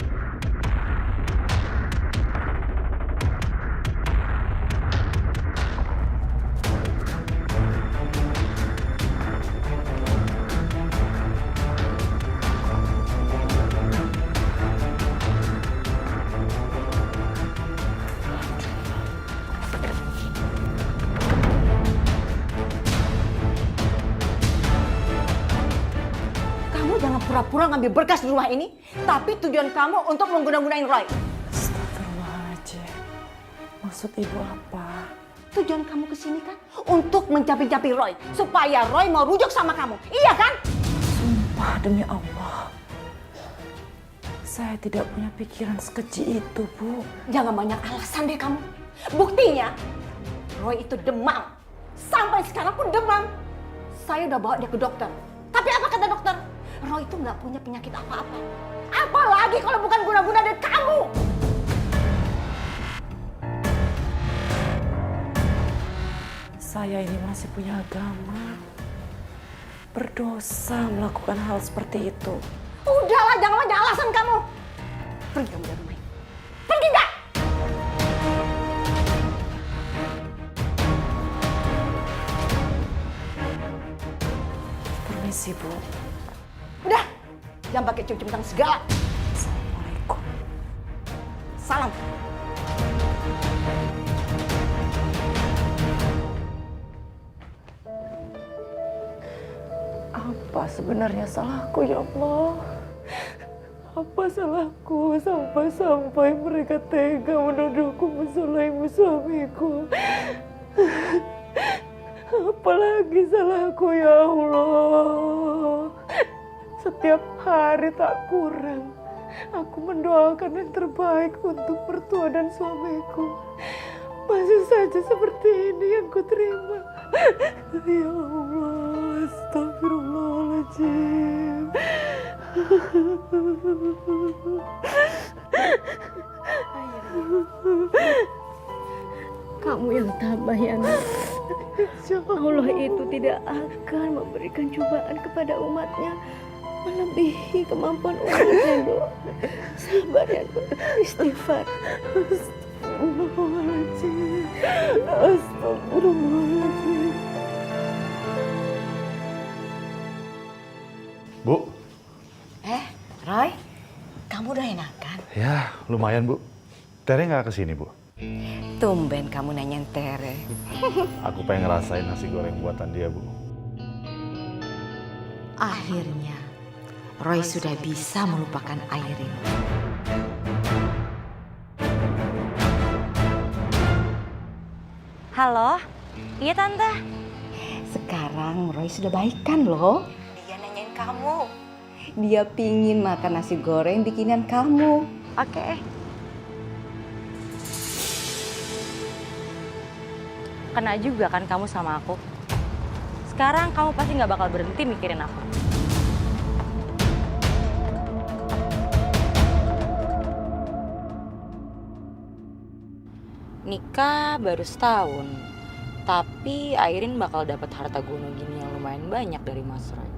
Jangan pura-pura ngambil berkas di rumah ini, tapi tujuan kamu untuk mengguna-gunain Roy. Astagfirullahaladzim. Maksud Ibu apa? Tujuan kamu kesini kan untuk mencapi-capi Roy, supaya Roy mau rujuk sama kamu, iya kan? Sumpah demi Allah, saya tidak punya pikiran sekeji itu, Bu. Jangan banyak alasan deh kamu. Buktinya, Roy itu demam. Sampai sekarang pun demam. Saya udah bawa dia ke dokter. Tapi apa kata dokter? Roy itu nggak punya penyakit apa-apa. Apalagi kalau bukan guna-guna dari kamu. Saya ini masih punya agama. Berdosa melakukan hal seperti itu. Udahlah, jangan banyak alasan kamu. Pergi kamu dari rumah ini. Pergi nggak? Permisi, Bu. Udah, jangan pakai cium-cium tangan segala. Assalamualaikum. Salam. Apa sebenarnya salahku, ya Allah? Apa salahku sampai-sampai mereka tega menuduhku menzalimi suamiku? Apalagi salahku, ya Allah? Setiap hari tak kurang, aku mendoakan yang terbaik untuk mertua dan suamiku. Masih saja seperti ini yang kuterima. Ya Allah, astagfirullahaladzim. Kamu yang tabah ya, Nak. Allah itu tidak akan memberikan cobaan kepada umatnya melebihi kemampuan umatnya, Dok. Sabar ya, Dok. Istighfar. Astagfirullahaladzim. Astagfirullahaladzim. Bu. Roy, kamu udah enakan? Ya, lumayan, Bu. Tere nggak kesini, Bu? Tumben kamu nanyain Tere. Aku pengen ngerasain nasi goreng buatan dia, Bu. Akhirnya, Roy sudah bisa melupakan Airin. Halo? Iya Tante. Sekarang Roy sudah baikan loh. Dia nanyain kamu. Dia pingin makan nasi goreng bikinan kamu. Oke. Kena juga kan kamu sama aku. Sekarang kamu pasti nggak bakal berhenti mikirin aku. Nikah baru setahun, tapi Airin bakal dapat harta gono gini yang lumayan banyak dari Mas Roy.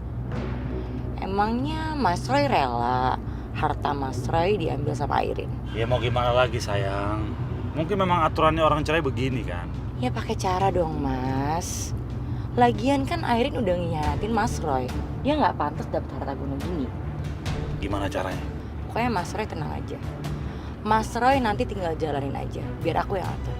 Emangnya Mas Roy rela harta Mas Roy diambil sama Airin? Ya mau gimana lagi sayang. Mungkin memang aturannya orang cerai begini kan. Ya pakai cara dong Mas. Lagian kan Airin udah ngianatin Mas Roy. Dia nggak pantas dapat harta gono gini. Gimana caranya? Pokoknya Mas Roy tenang aja. Mas Roy nanti tinggal jalanin aja, biar aku yang atur.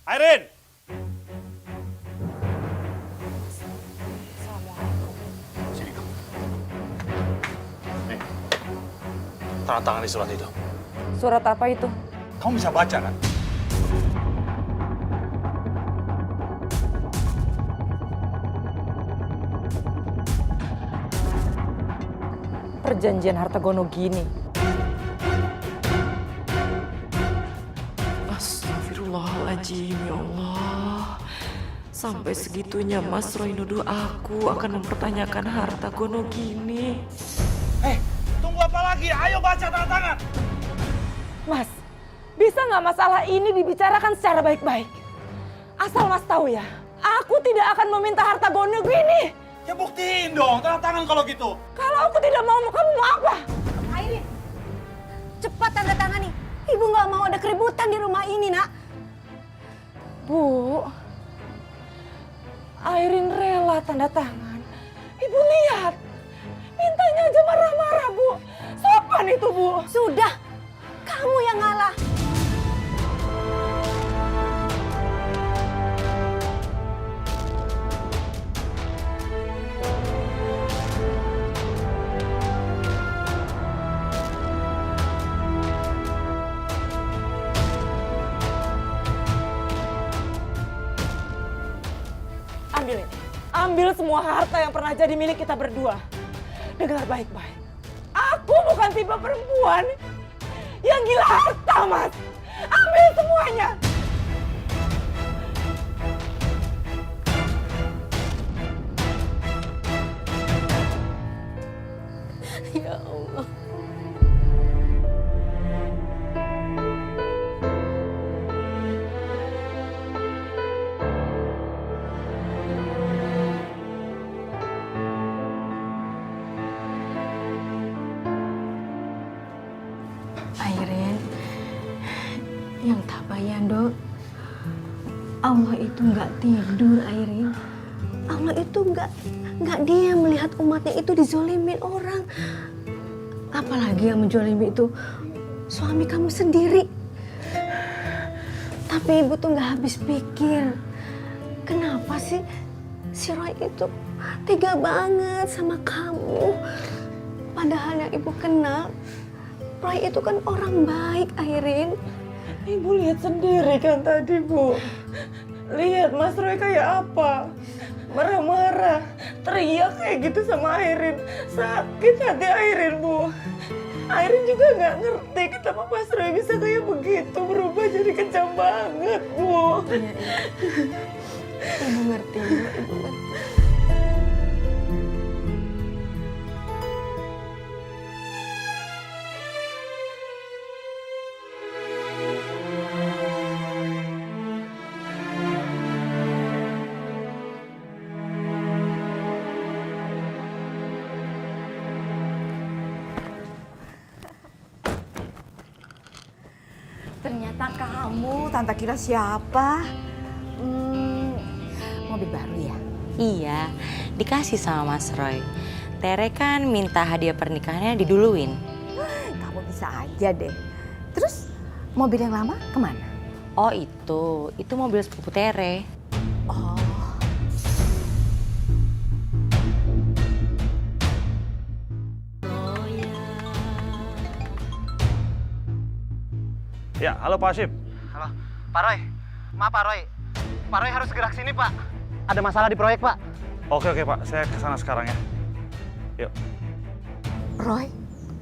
Airin! Sini kamu. Nih, tanda tangan di surat itu. Surat apa itu? Kamu bisa baca kan? Perjanjian harta gono gini. Astagfirullahaladzim, ya Allah. Sampai segitunya Mas Roy nuduh aku akan mempertanyakan harta gono gini. Tunggu apa lagi? Ayo baca tanda tangan. Mas, bisa nggak masalah ini dibicarakan secara baik-baik? Asal Mas tahu ya, aku tidak akan meminta harta gono gini. Ya buktiin dong, tanda tangan kalau gitu. Kalau aku tidak mau, kamu mau apa? Airin, cepat tanda tangani. Ibu nggak mau ada keributan di rumah ini, nak. Bu, Airin rela tanda tangan. Ibu lihat, mintanya aja marah-marah, Bu. Sopan itu, Bu. Sudah, kamu yang ngalah. Ambil ini. Ambil semua harta yang pernah jadi milik kita berdua. Dengar baik-baik. Aku bukan tipe perempuan yang gila harta, Mas. Ambil semuanya. Ya Allah. Airin, yang tabayan dok. Allah itu nggak tidur, Airin. Allah itu nggak diam melihat umatnya itu dizolimin orang. Apalagi yang menjolimi itu suami kamu sendiri. Tapi ibu tuh nggak habis pikir. Kenapa sih si Roy itu tega banget sama kamu? Padahal yang ibu kenal, Roy itu kan orang baik, Airin. Ibu lihat sendiri kan tadi, Bu. Lihat Mas Roy kayak apa. Marah-marah, teriak kayak gitu sama Airin. Sakit hati Airin, Bu. Airin juga nggak ngerti kenapa Mas Roy bisa kayak begitu, berubah jadi kejam banget, Bu. Ibu ngerti, ibu ngerti. Ternyata kamu, Tante kira siapa? mobil baru ya? Iya, dikasih sama Mas Roy. Tere kan minta hadiah pernikahannya diduluin. Kamu bisa aja deh. Terus mobil yang lama kemana? Oh itu mobil sepupu Tere. Oh. Ya, halo Pak Hasyim. Halo, Pak Roy. Maaf Pak Roy. Pak Roy harus gerak sini Pak. Ada masalah di proyek Pak. Oke Pak, saya kesana sekarang ya. Yuk. Roy,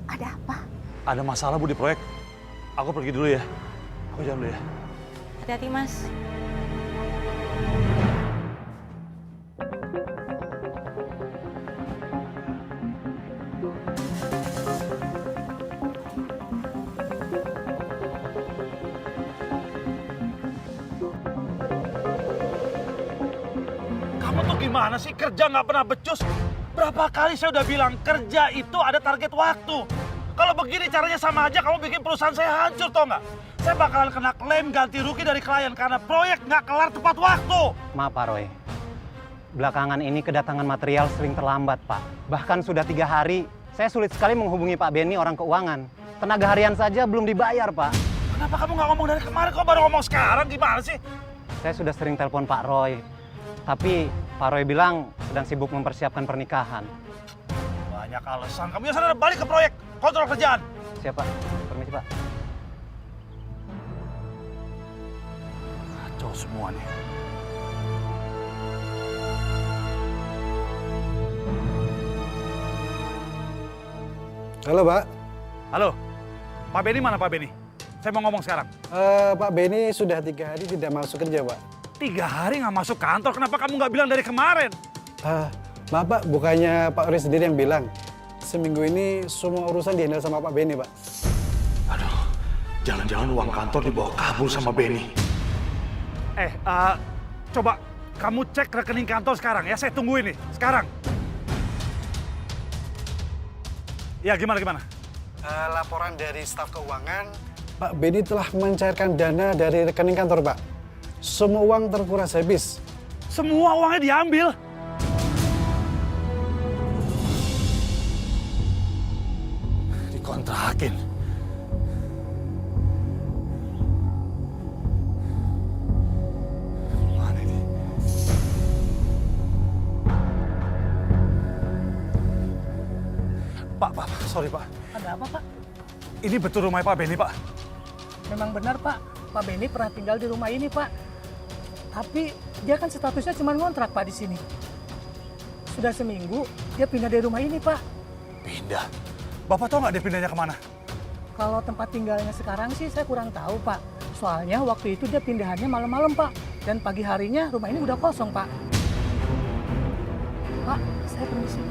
ada apa? Ada masalah Bu di proyek. Aku pergi dulu ya. Aku jalan dulu ya. Hati-hati Mas. Kamu tuh gimana sih? Kerja nggak pernah becus. Berapa kali saya udah bilang kerja itu ada target waktu. Kalau begini caranya sama aja kamu bikin perusahaan saya hancur, tau nggak? Saya bakalan kena klaim ganti rugi dari klien karena proyek nggak kelar tepat waktu. Maaf Pak Roy. Belakangan ini kedatangan material sering terlambat Pak. Bahkan sudah 3 hari, saya sulit sekali menghubungi Pak Benny orang keuangan. Tenaga harian saja belum dibayar Pak. Kenapa kamu nggak ngomong dari kemarin? Kok baru ngomong sekarang? Gimana sih? Saya sudah sering telepon Pak Roy. Tapi Pak Roy bilang sedang sibuk mempersiapkan pernikahan. Banyak alasan. Kamu yang sadar balik ke proyek. Kontrol kerjaan. Siap Pak. Permisi Pak. Kacau semua nih. Halo Pak. Halo. Pak Benny mana Pak Benny? Saya mau ngomong sekarang. Pak Benny sudah 3 hari tidak masuk kerja Pak. 3 hari nggak masuk kantor, kenapa kamu nggak bilang dari kemarin? Maaf Pak, bukannya Pak Roy sendiri yang bilang. Seminggu ini semua urusan dihandle sama Pak Benny Pak. Aduh, jangan-jangan uang kantor dibawa kabur sama Benny. Coba kamu cek rekening kantor sekarang ya, saya tungguin nih, sekarang. Ya gimana? Laporan dari staf keuangan, Pak Benny telah mencairkan dana dari rekening kantor Pak. Semua uang terkuras habis. Semua uangnya diambil? Dikontrakin. Mana ini? Pak, sorry Pak. Ada apa Pak? Ini betul rumah Pak Benny Pak? Memang benar Pak, Pak Benny pernah tinggal di rumah ini Pak. Tapi dia kan statusnya cuma ngontrak Pak di sini. Sudah seminggu dia pindah dari rumah ini Pak. Pindah? Bapak tahu nggak dia pindahnya kemana? Kalau tempat tinggalnya sekarang sih saya kurang tahu Pak. Soalnya waktu itu dia pindahannya malam-malam Pak. Dan pagi harinya rumah ini udah kosong Pak. Pak, saya permisi.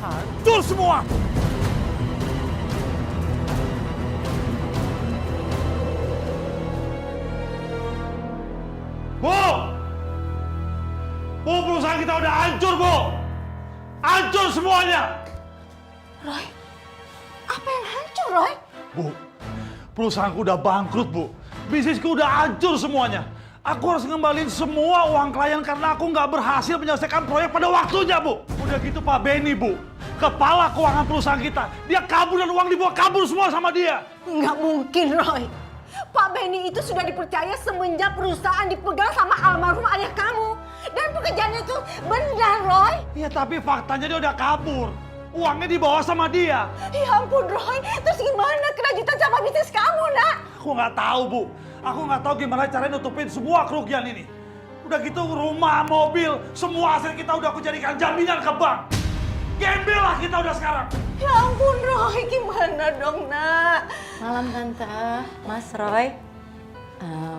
Hancur semua! Bu! Bu, perusahaan kita udah hancur, Bu! Hancur semuanya! Roy, apa yang hancur, Roy? Bu, perusahaanku udah bangkrut, Bu. Bisnisku udah hancur semuanya. Aku harus ngembaliin semua uang klien karena aku nggak berhasil menyelesaikan proyek pada waktunya, Bu. Udah gitu Pak Benny, Bu. Kepala keuangan perusahaan kita. Dia kabur dan uang dibawa kabur semua sama dia. Nggak mungkin, Roy. Pak Benny itu sudah dipercaya semenjak perusahaan dipegang sama almarhum ayah kamu. Dan pekerjaannya itu benar, Roy. Iya, tapi faktanya dia udah kabur. Uangnya dibawa sama dia. Ya ampun, Roy. Terus gimana kelanjutan sama bisnis kamu, nak? Aku nggak tahu, Bu. Aku nggak tahu gimana caranya nutupin semua kerugian ini. Udah gitu rumah, mobil, semua hasil kita udah aku jadikan jaminan ke bank. Gembel lah kita udah sekarang. Ya ampun, Roy. Gimana dong, nak? Malam Tante, Mas Roy.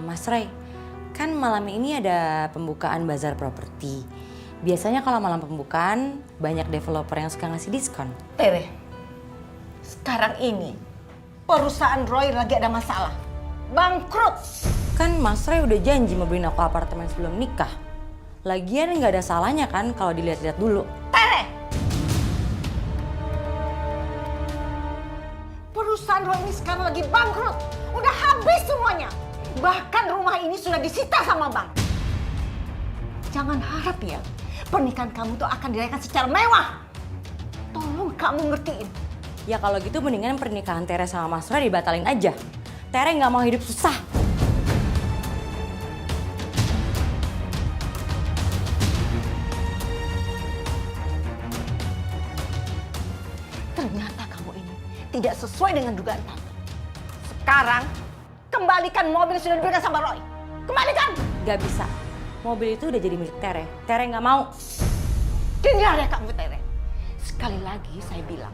Mas Roy, kan malam ini ada pembukaan bazar properti. Biasanya kalau malam pembukaan banyak developer yang suka ngasih diskon. Tere, sekarang ini perusahaan Roy lagi ada masalah. Bangkrut. Kan Mas Roy udah janji mau beliin aku apartemen sebelum nikah. Lagian nggak ada salahnya kan kalau dilihat-lihat dulu. Tere! Perusahaan Roy ini sekarang lagi bangkrut. Udah habis semuanya. Bahkan rumah ini sudah disita sama bank. Jangan harap ya, pernikahan kamu tuh akan dirayakan secara mewah. Tolong kamu ngertiin. Ya kalau gitu mendingan pernikahan Tere sama Mas Roy dibatalin aja. Tere nggak mau hidup susah. Ternyata kamu ini tidak sesuai dengan dugaan tante. Sekarang, kembalikan mobil yang sudah diberikan sama Roy. Kembalikan! Gak bisa. Mobil itu udah jadi milik Tere. Tere nggak mau. Dengar ya kamu, Tere. Sekali lagi saya bilang,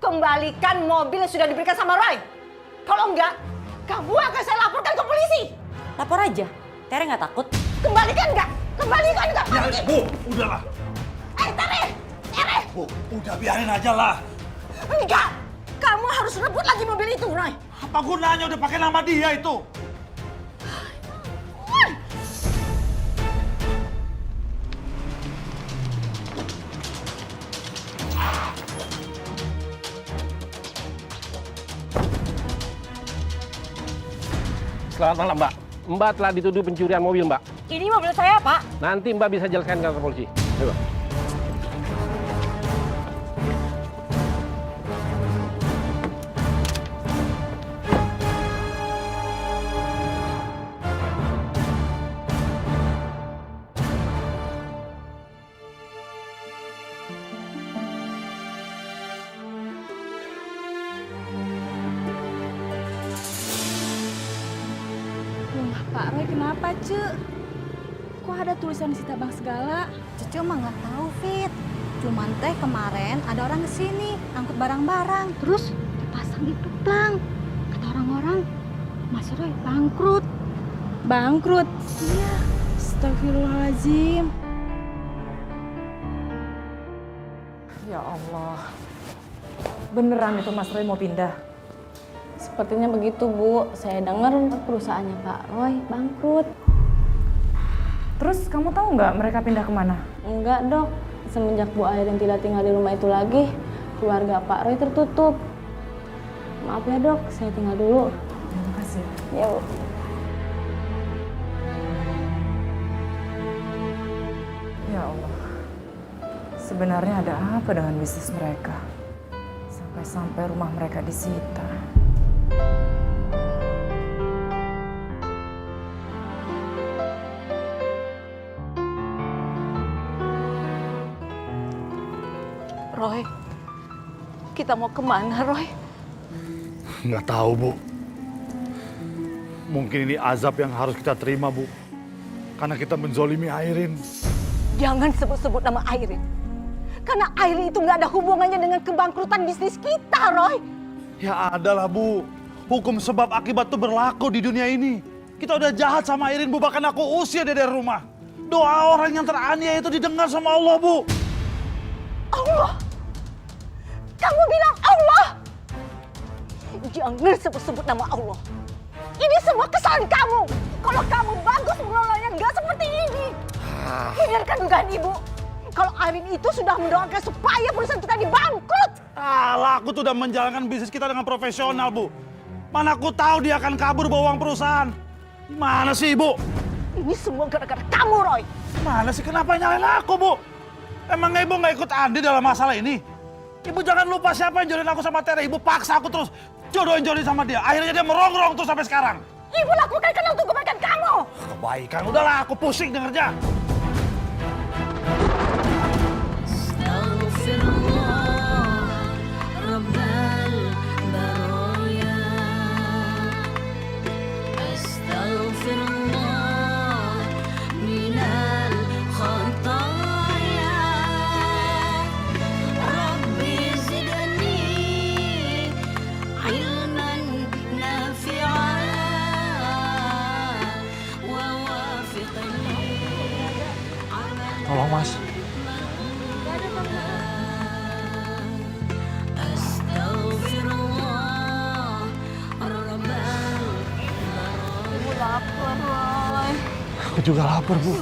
kembalikan mobil yang sudah diberikan sama Roy. Kalau enggak, kamu akan saya laporkan ke polisi. Lapor aja. Tere nggak takut. Kembalikan enggak? Kembalikan enggak? Ya, Bu, udahlah. Tere! Tere! Bu, udah biarin aja lah. Enggak! Kamu harus rebut lagi mobil itu, Roy. Apa gunanya udah pakai nama dia itu? Selamat malam, Mbak. Mbak telah dituduh pencurian mobil, Mbak. Ini mobil saya, Pak. Nanti Mbak bisa jelaskan ke kantor polisi. Ayo. Pak Roy kenapa, Cek? Kok ada tulisan disita bank segala? Cucu mah nggak tahu, Fit. Cuman teh kemarin ada orang kesini angkut barang-barang, terus dipasang itu plang. Kata orang-orang, Mas Roy bangkrut. Bangkrut? Iya. Astagfirullahaladzim. Ya Allah. Beneran itu Mas Roy mau pindah? Sepertinya begitu, Bu. Saya dengar perusahaannya Pak Roy bangkrut. Terus kamu tahu nggak mereka pindah kemana? Enggak, Dok. Semenjak Bu Airin tidak tinggal di rumah itu lagi, keluarga Pak Roy tertutup. Maaf ya, Dok. Saya tinggal dulu. Terima kasih. Ya, Bu. Ya Allah. Sebenarnya ada apa dengan bisnis mereka? Sampai-sampai rumah mereka disita. Roy, kita mau kemana, Roy? Nggak tahu, Bu. Mungkin ini azab yang harus kita terima, Bu. Karena kita menzolimi Airin. Jangan sebut-sebut nama Airin. Karena Airin itu nggak ada hubungannya dengan kebangkrutan bisnis kita, Roy. Ya adalah, Bu. Hukum sebab akibat itu berlaku di dunia ini. Kita udah jahat sama Airin, Bu. Bahkan aku usir dia dari rumah. Doa orang yang teraniaya itu didengar sama Allah, Bu. Allah? Kamu bilang Allah? Jangan sebut-sebut nama Allah. Ini semua kesalahan kamu. Kalau kamu bagus mengelolanya, nggak seperti ini. Hindarkan dugaan Ibu. Kalau Airin itu sudah mendoakan supaya perusahaan kita dibangkrut. Alah, aku tuh udah menjalankan bisnis kita dengan profesional, Bu. Mana aku tahu dia akan kabur bawa uang perusahaan. Mana sih, Ibu? Ini semua gara-gara kamu, Roy. Mana sih, kenapa nyalain aku, Bu? Emang Ibu nggak ikut andil dalam masalah ini? Ibu jangan lupa siapa yang jodohin aku sama Tere. Ibu paksa aku terus jodohin sama dia. Akhirnya dia merongrong terus sampai sekarang. Ibu lakukan karena untuk kebaikan kamu. Kebaikan, udahlah aku pusing dengernya. Tolong, Mas. Ibu lapar, Roy. Aku juga lapar, Bu.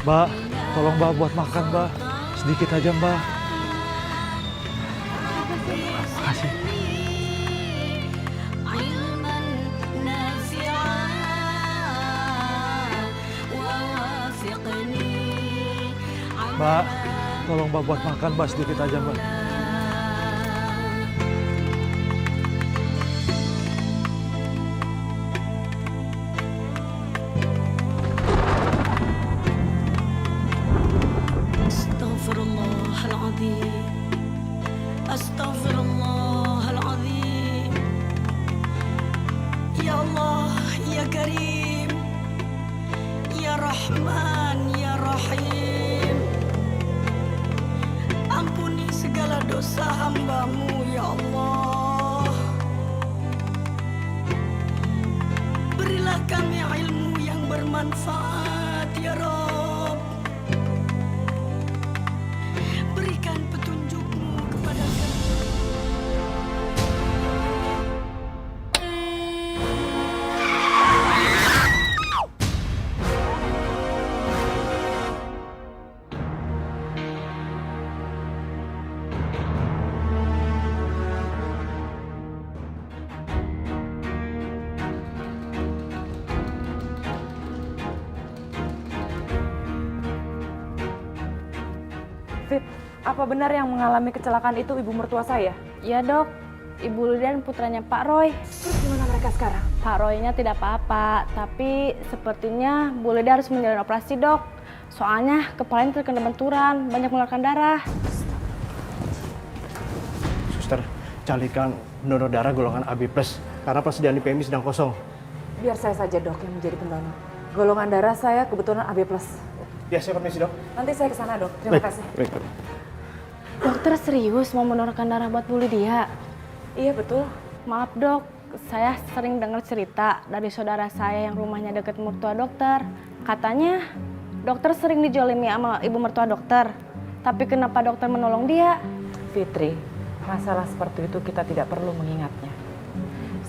Mbak, tolong Mbak buat makan, Mbak. Sedikit aja, Mbak. Makasih. Mbak, tolong Mbak buat makan Mbak sedikit aja Mbak. Astaghfirullahaladzim. Astaghfirullahaladzim. Ya Allah, Ya Karim, Ya Rahman, Ya Rahim. Ampuni segala dosa hamba-Mu, Ya Allah. Berilah kami ilmu yang bermanfaat, Ya Rabb. Berikan petunjuk-Mu kepada kami. Fit, apa benar yang mengalami kecelakaan itu ibu mertua saya? Ya dok, Ibu Lydia dan putranya Pak Roy. Terus gimana mereka sekarang? Pak Roy-nya tidak apa-apa, tapi sepertinya Bu Lydia harus menjalani operasi dok. Soalnya kepalanya terkena benturan, banyak mengeluarkan darah. Suster, carikan donor darah golongan AB+, karena persediaan di PMI sedang kosong. Biar saya saja dok yang menjadi pendonor. Golongan darah saya kebetulan AB+. Ya, saya permisi dok. Nanti saya ke sana dok. Terima kasih. Baik. Dokter serius mau mendonorkan darah buat Bu Lydia? Iya betul. Maaf dok, saya sering dengar cerita dari saudara saya yang rumahnya dekat mertua dokter. Katanya dokter sering dijolimi sama ibu mertua dokter. Tapi kenapa dokter menolong dia? Fitri, masalah seperti itu kita tidak perlu mengingatnya.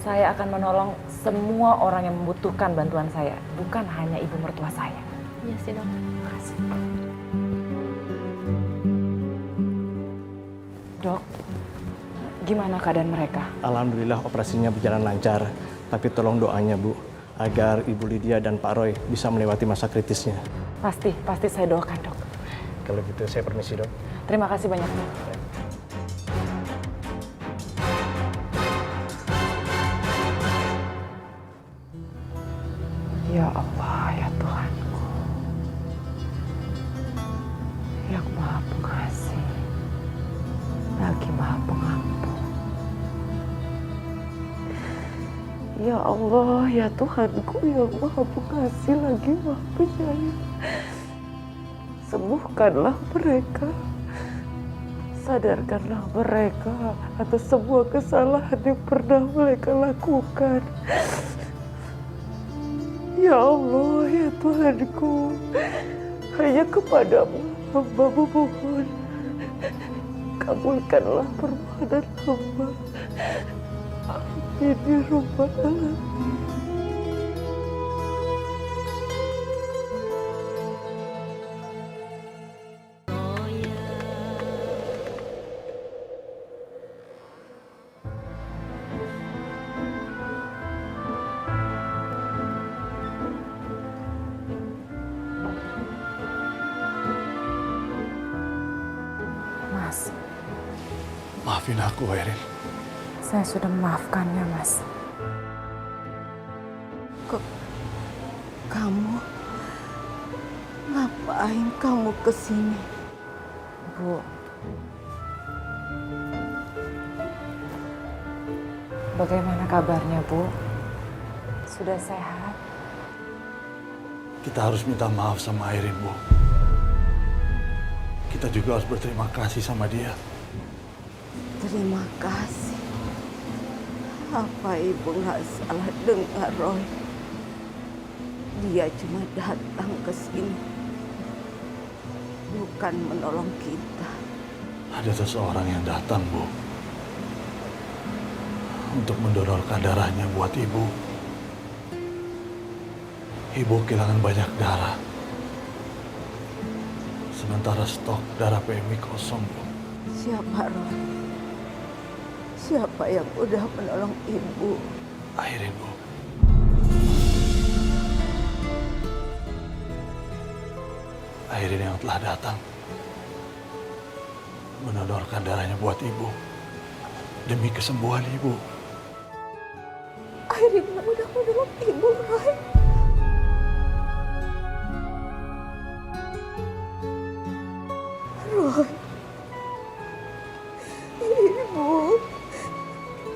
Saya akan menolong semua orang yang membutuhkan bantuan saya, bukan hanya ibu mertua saya. Iya sih dok. Makasih. Dok, gimana keadaan mereka? Alhamdulillah operasinya berjalan lancar. Tapi tolong doanya Bu, agar Ibu Lydia dan Pak Roy bisa melewati masa kritisnya. Pasti saya doakan dok. Kalau gitu saya permisi dok. Terima kasih banyak dok. Ya Allah, ya Tuhanku, yang Maha Pengasih, lagi Maha Pengampun. Ya Allah, ya Tuhanku, yang Maha Pengasih, lagi Maha Penyayang. Sembuhkanlah mereka, sadarkanlah mereka atas semua kesalahan yang pernah mereka lakukan. Ya Allah, ya Tuhanku, hanya kepadamu hamba memohon. Kabulkanlah permohonan hamba. Amin ya Rabbal Alamin. Mas, Maafin aku, Erin. saya sudah memaafkannya, Mas. Kok kamu ngapain kamu kesini? Bu, bagaimana kabarnya, Bu? Sudah sehat? Kita harus minta maaf sama Erin, Bu. Kita juga harus berterima kasih sama dia. Terima kasih. Apa ibu nggak salah dengar, Roy? Dia cuma datang ke sini, bukan menolong kita. Ada seseorang yang datang, Bu, untuk mendonorkan darahnya buat Ibu. Ibu kehilangan banyak darah. Sementara stok darah PMI kosong, Bu. Siapa, Roy? Siapa yang udah menolong ibu? Airin, Bu. Airin yang telah datang mendonorkan darahnya buat ibu demi kesembuhan ibu. Airin udah menolong ibu, Roy. Roy,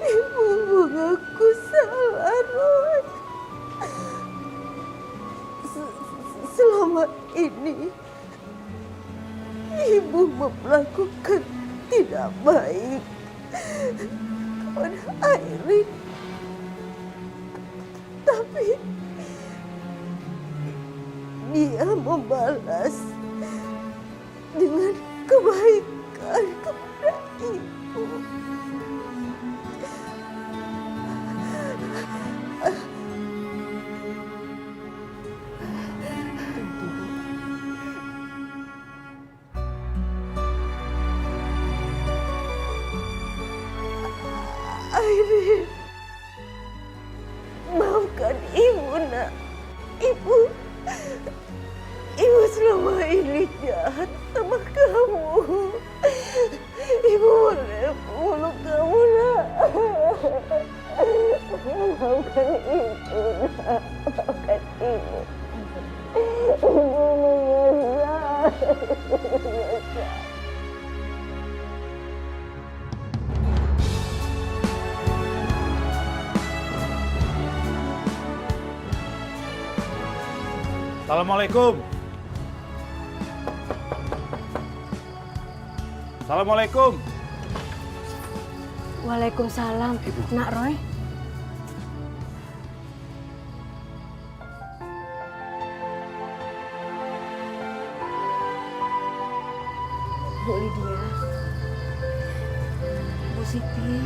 ibu mengaku salah, Roy. Selama ini ibu melakukan tidak baik kepada Airin, tapi dia membalas dengan kebaikan kepada ibu. Airin, maafkan ibu, nak. Ibu selama ini jahat sama kamu. Ibu boleh peluk kamu, nak. Maafkan ibu, nak. Maafkan ibu. Ibu menyesal. Assalamualaikum. Assalamualaikum. Waalaikumsalam. Nak Roy. Bu Lydia, Bu Siti,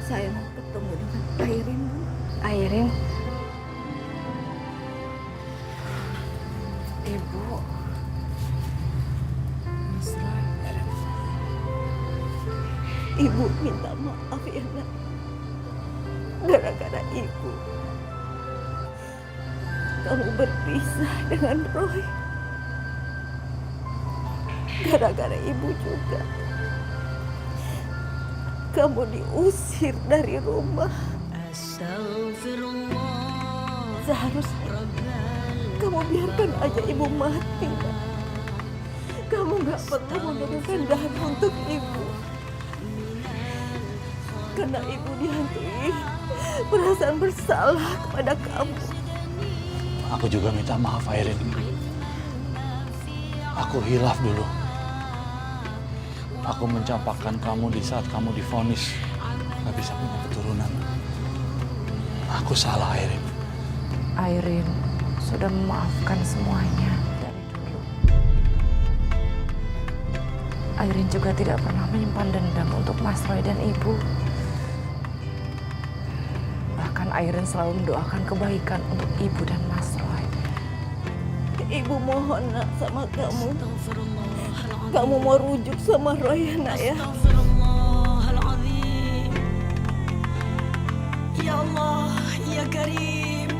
saya mau ketemu dengan Airin, Bu. Airin? Ibu. Mas Roy. Ibu minta maaf ya, nak. Gara-gara ibu, kamu berpisah dengan Roy. Gara-gara ibu juga, kamu diusir dari rumah. Seharusnya kamu biarkan aja ibu mati. Kamu gak perlu menurunkan dana untuk ibu. Karena ibu dihantui perasaan bersalah kepada kamu. Aku juga minta maaf, Airin. Aku hilaf dulu. Aku mencampakkan kamu di saat kamu divonis gak bisa punya keturunan. Aku salah, Airin. Airin sudah memaafkan semuanya dari dulu. Airin juga tidak pernah menyimpan dendam untuk Mas Roy dan Ibu. Bahkan Airin selalu mendoakan kebaikan untuk Ibu dan Mas Roy. Ibu mohon, nak, sama kamu. Kamu mau rujuk sama Roy, nak, ya? Ya Allah, Ya Karim,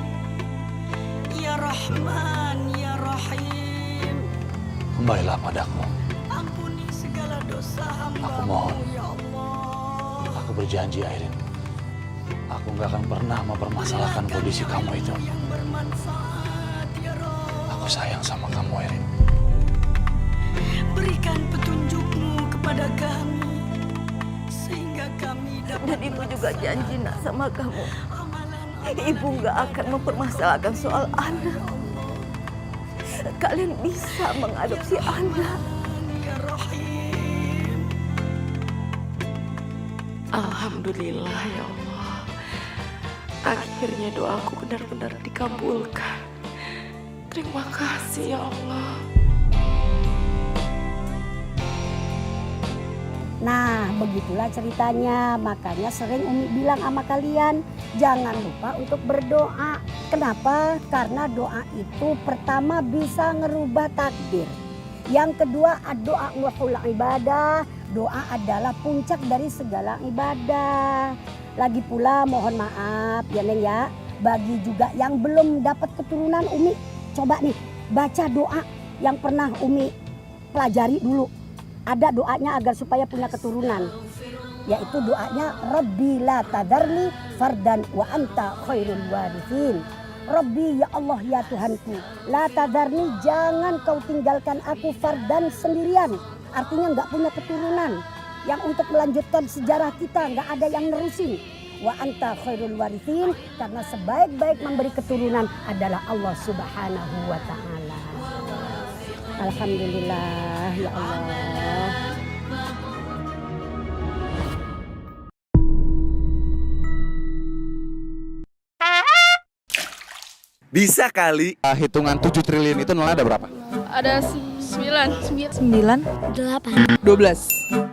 Ya Rahman, Ya Rahim. Kembalilah padaku. Ampuni segala dosa hamba. Aku mohon. Ya Allah. Aku berjanji, Airin. Aku gak akan pernah mempermasalahkan kondisi kamu itu. Aku sayang sama kamu, Airin. Berikan petunjukmu kepada kami, sehingga kami dapat. Dan ibu juga janji, nak, sama kamu. Ibu gak akan mempermasalahkan soal anak. Kalian bisa mengadopsi anak. Alhamdulillah ya Allah. Akhirnya doaku benar-benar dikabulkan. Terima kasih ya Allah. Nah, begitulah ceritanya. Makanya sering Umi bilang sama kalian, jangan lupa untuk berdoa. Kenapa? Karena doa itu pertama bisa ngerubah takdir. Yang kedua, doa muhul ibadah. Doa adalah puncak dari segala ibadah. Lagi pula mohon maaf ya Neng ya, bagi juga yang belum dapat keturunan, Umi coba nih baca doa yang pernah Umi pelajari dulu. ada doanya agar supaya punya keturunan, yaitu doanya Rabbi la tadarni fardan wa anta khairul warithin. Rabbi, ya Allah, ya Tuhanku, la tadarni, jangan kau tinggalkan aku fardan sendirian, artinya nggak punya keturunan yang untuk melanjutkan sejarah kita, nggak ada yang nerusin. Wa anta khairul warithin, karena sebaik-baik memberi keturunan adalah Allah Subhanahu wa ta'ala. Alhamdulillah, ya Allah. Bisa kali. Hitungan 7 triliun itu nolnya ada berapa? Ada 9. 9, 8. 12.